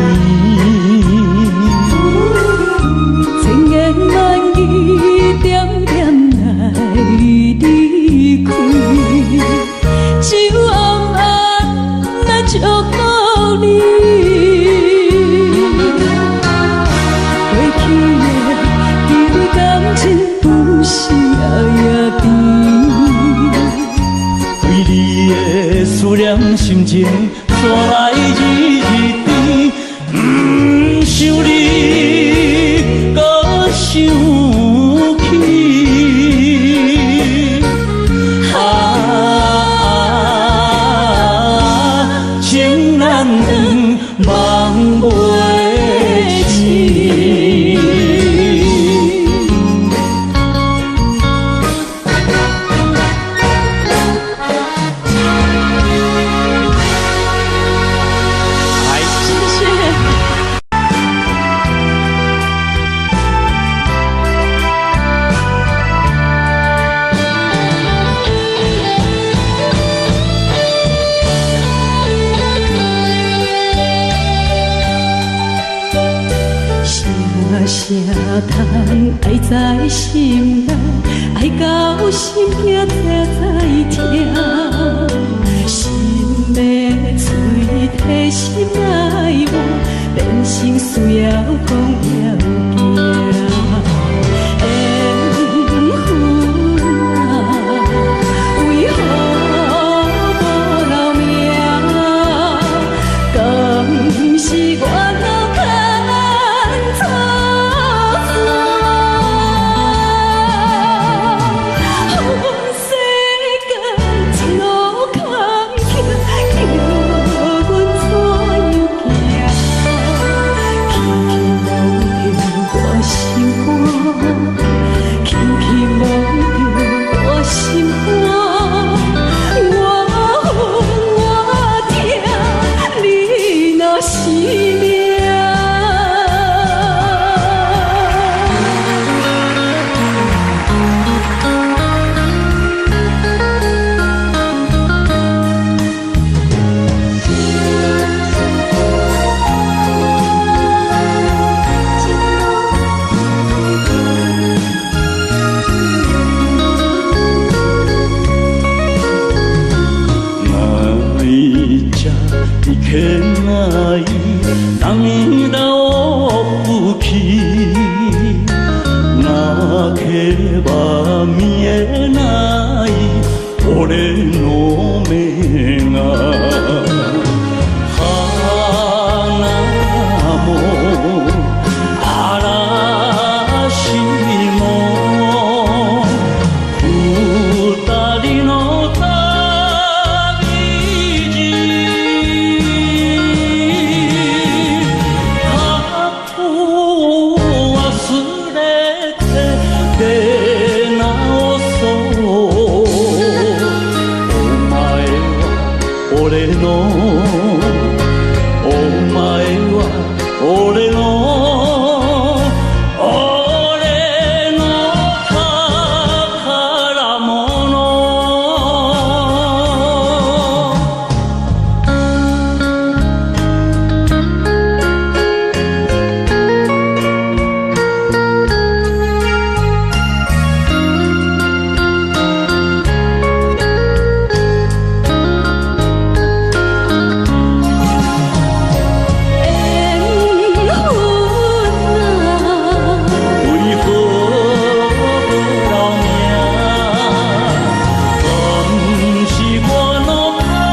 千言万语点点来离开，只有暗暗来祝福你。思念心情带来日甜，不想你搁想起。情难断，梦袂醒。啥通爱在心内，爱到心痛才知痛。心要碎体心爱我，变成需要讲要行。缘分啊，为何无留名？敢是我脑牵错？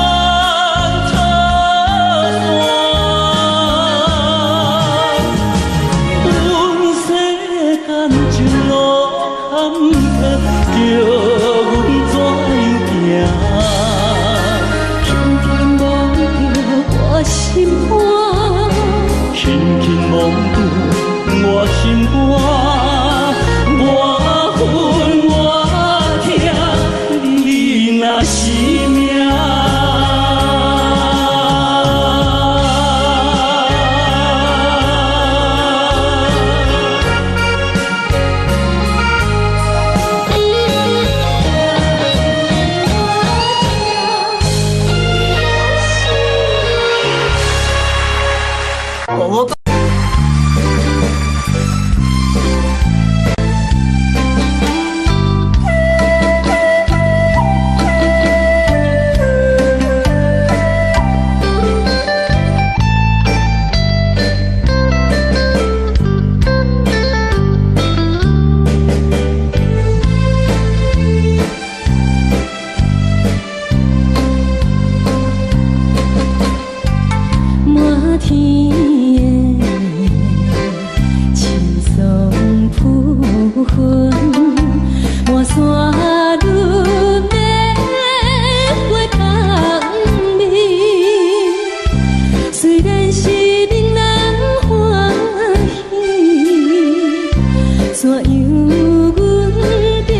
阮着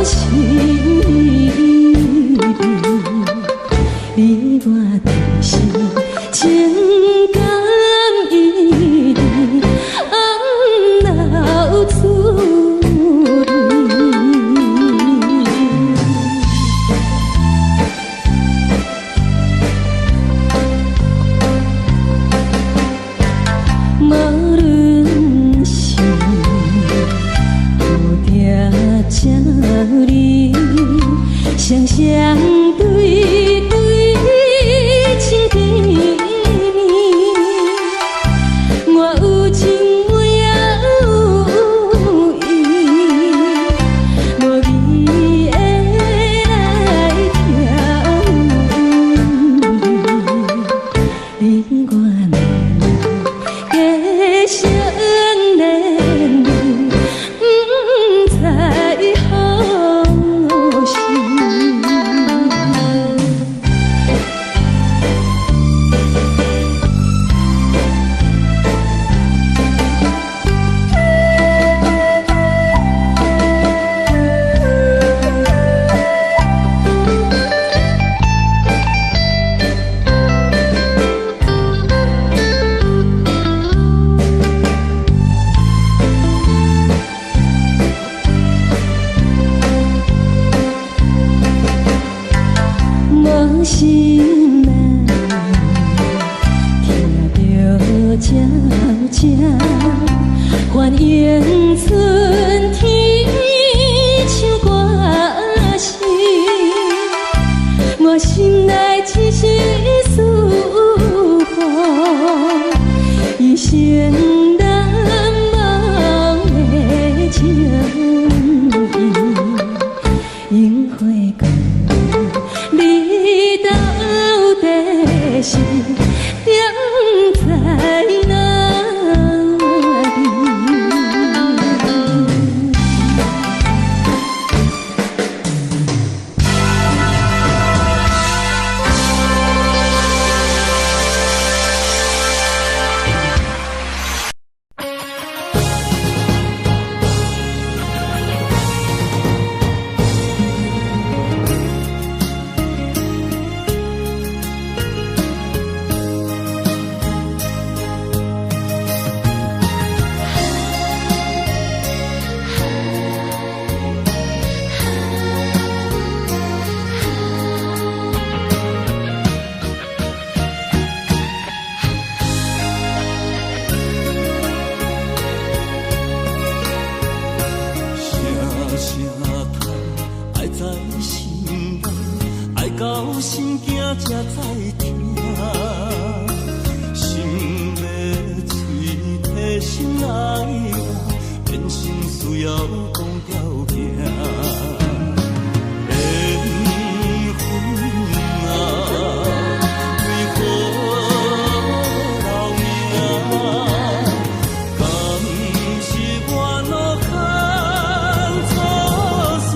心意，你我就是情感一滴，红流出泪。无论是有定这里，双双对对情甜蜜，我有情我也有意，无味的来调你我恋加成恋人，不知何时。无心难，听着悄悄，幻影春天唱歌声，我心内只是思慕，一生难忘的情意，樱花光。你到底是踮在哪里？到心惊才知听，心要嘴替心爱我，变心需要讲条件。缘分啊，为何留名？敢是我路坎错线？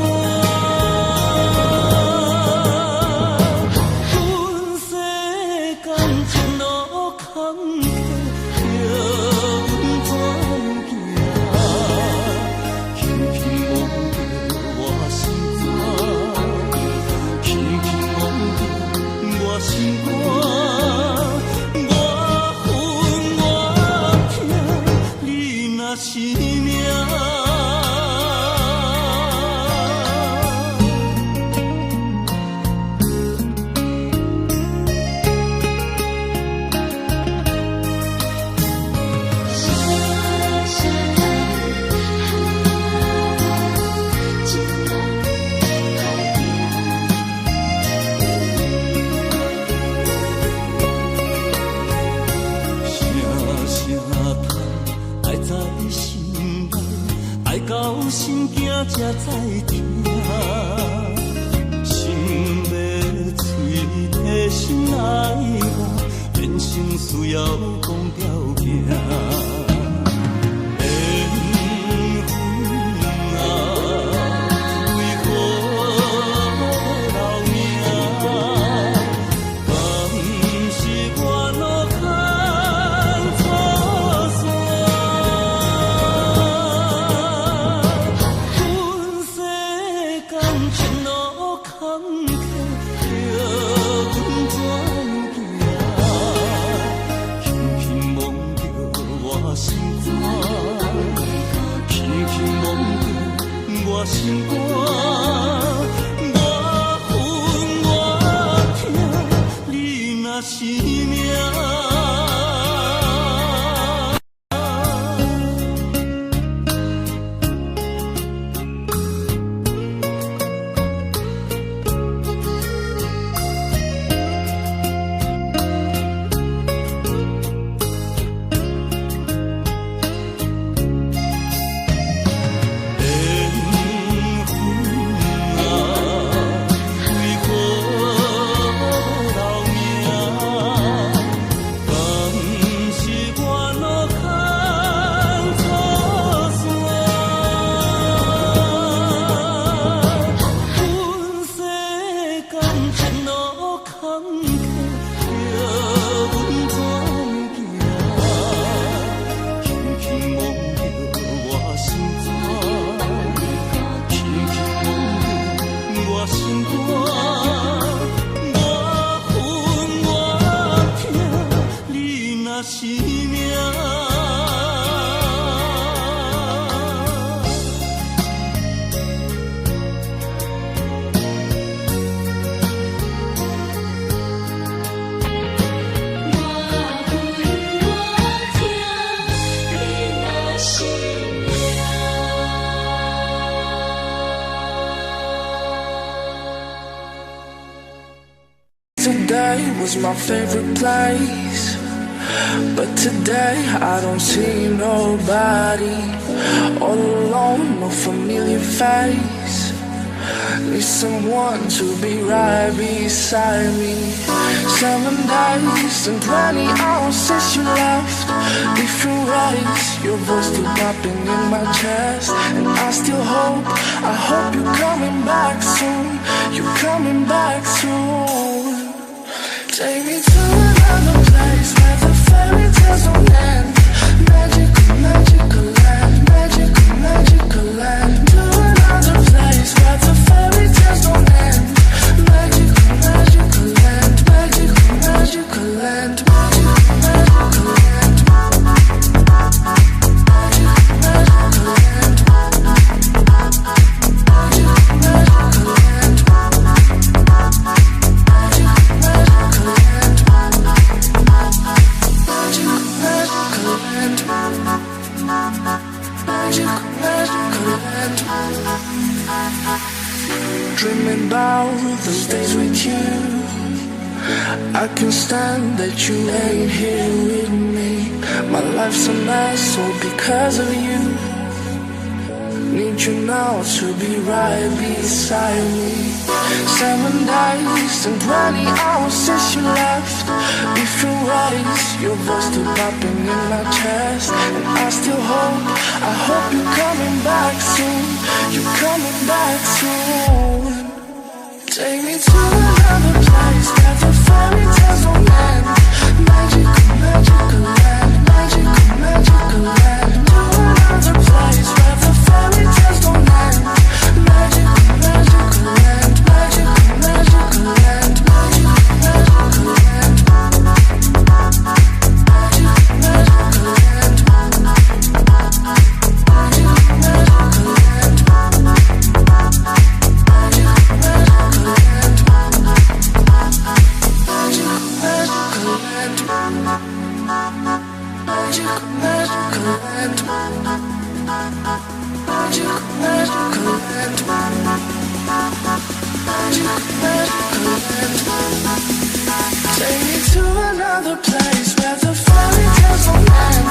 是命。到心惊才知听，心要嘴替心爱我，变成需要讲条件。心肝，我恨我痛，你若是命。Today was my favorite place, but today I don't see nobody. All alone, no familiar face. Need someone to be right beside me. 7 days and 20 hours since you left. Different ways, your voice still popping in my chest. And I still hope, I hope you're coming back soon. You're coming back soon. Take me to another place where the fairy tales don't end. Magical, magical land, magical, magical land. To another place where the fairy tales don't end. Magical, magical land, magical, magical land, magical, magical land. Magical, magical land. Magical, magical land. Dreaming about those days with you. I can't stand that you ain't here with me. My life's a mess all because of you. Need you now to be right beside me. 7 days and 20 hours since you left. Different ways, your voice still popping in my chest. And I still hope, I hope you're coming back soon. You're coming back soon. Take me to another place where the fairy tales don't end. Magical, magical land, magical, magical land. To another place where the fairy tales don't end. Magical, magical land, magical, magical land, magical, magical land. Magical, magical land. Magical, magical land. Take me to another place where the fairy tales don't end.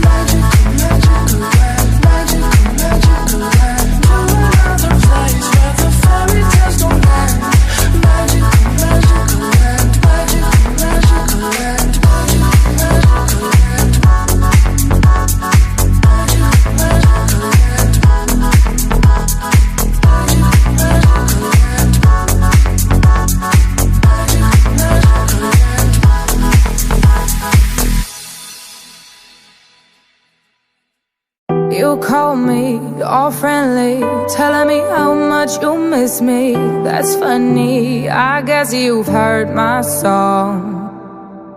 Magical, magical land, magical, magical land. To another place where the fairy tales don't end. Magical, magical land, magical, magical land, magical, magical land. Magical, magical land. Magical, magical land. You call me all friendly, telling me how much you miss me. That's funny, I guess you've heard my song.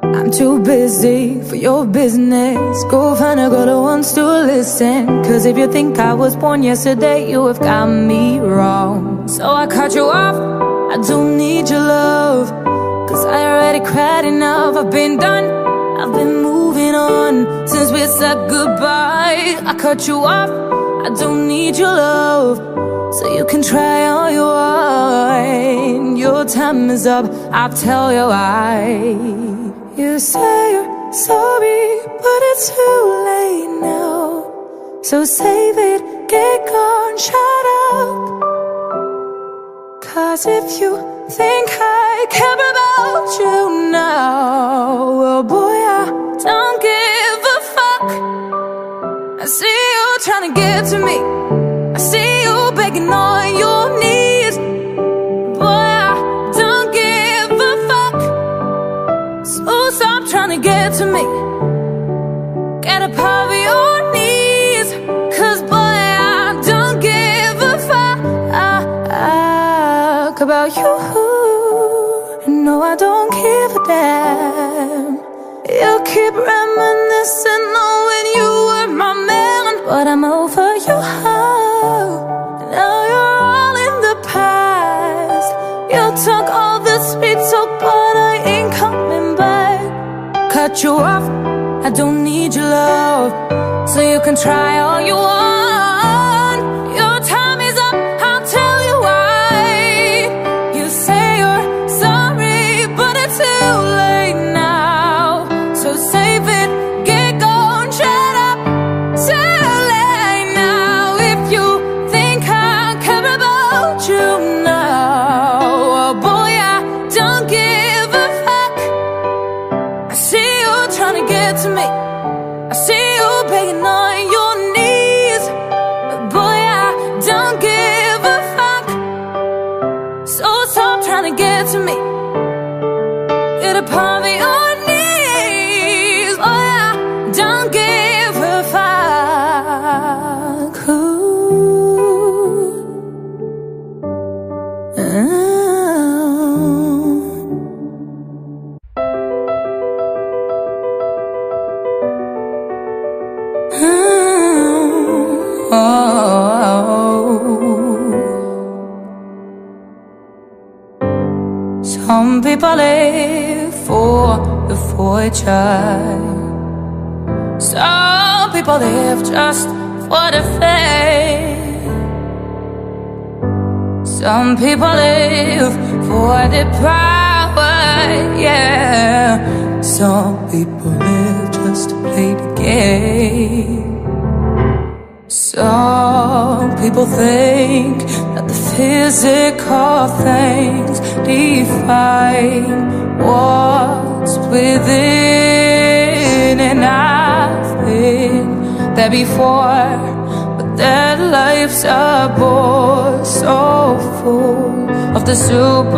I'm too busy for your business. Go find a girl who wants to listen. Cause if you think I was born yesterday, you have got me wrong. So I cut you off, I don't need your love. Cause I already cried enough, I've been done, I've been moving on since we said goodbye. I cut you off, I don't need your love. So you can try all you want. Your time is up, I'll tell you why. You say you're sorry, but it's too late now. So save it, get gone, shut up. Cause if you think I care about you now, well boy, I don't give a fuck. I see you trying to get to me, I see you begging on your knees. Boy, I don't give a fuck. So stop trying to get to me, get up off your knees. Cause boy, I don't give a fuck about you. No, I don't give a damn. You keep reminiscing on when you were my man, but I'm over you. Now you're all in the past. You took all the sweet talk, but I ain't coming back. Cut you off, I don't need your love. So you can try all you want. Your time is up, I'll tell you why. You say you're sorry, but it's too late now. So save it, get gone, shut up. Too late now. If you think I care about you now, oh boy, I don't give a fuck. I see you trying to get to me, I see you begging on your knees. But boy, I don't give a fuck. So stop trying to get to me, get up on your knees. Boy, I don't give a fuck. Some people live for the fortune. Some people live just for the fame. Some people live for the power, yeah. Some people live just to play the game. Some people think that the physical things define what's within. And I've been there before, but their lives are bored, so full of the superficial.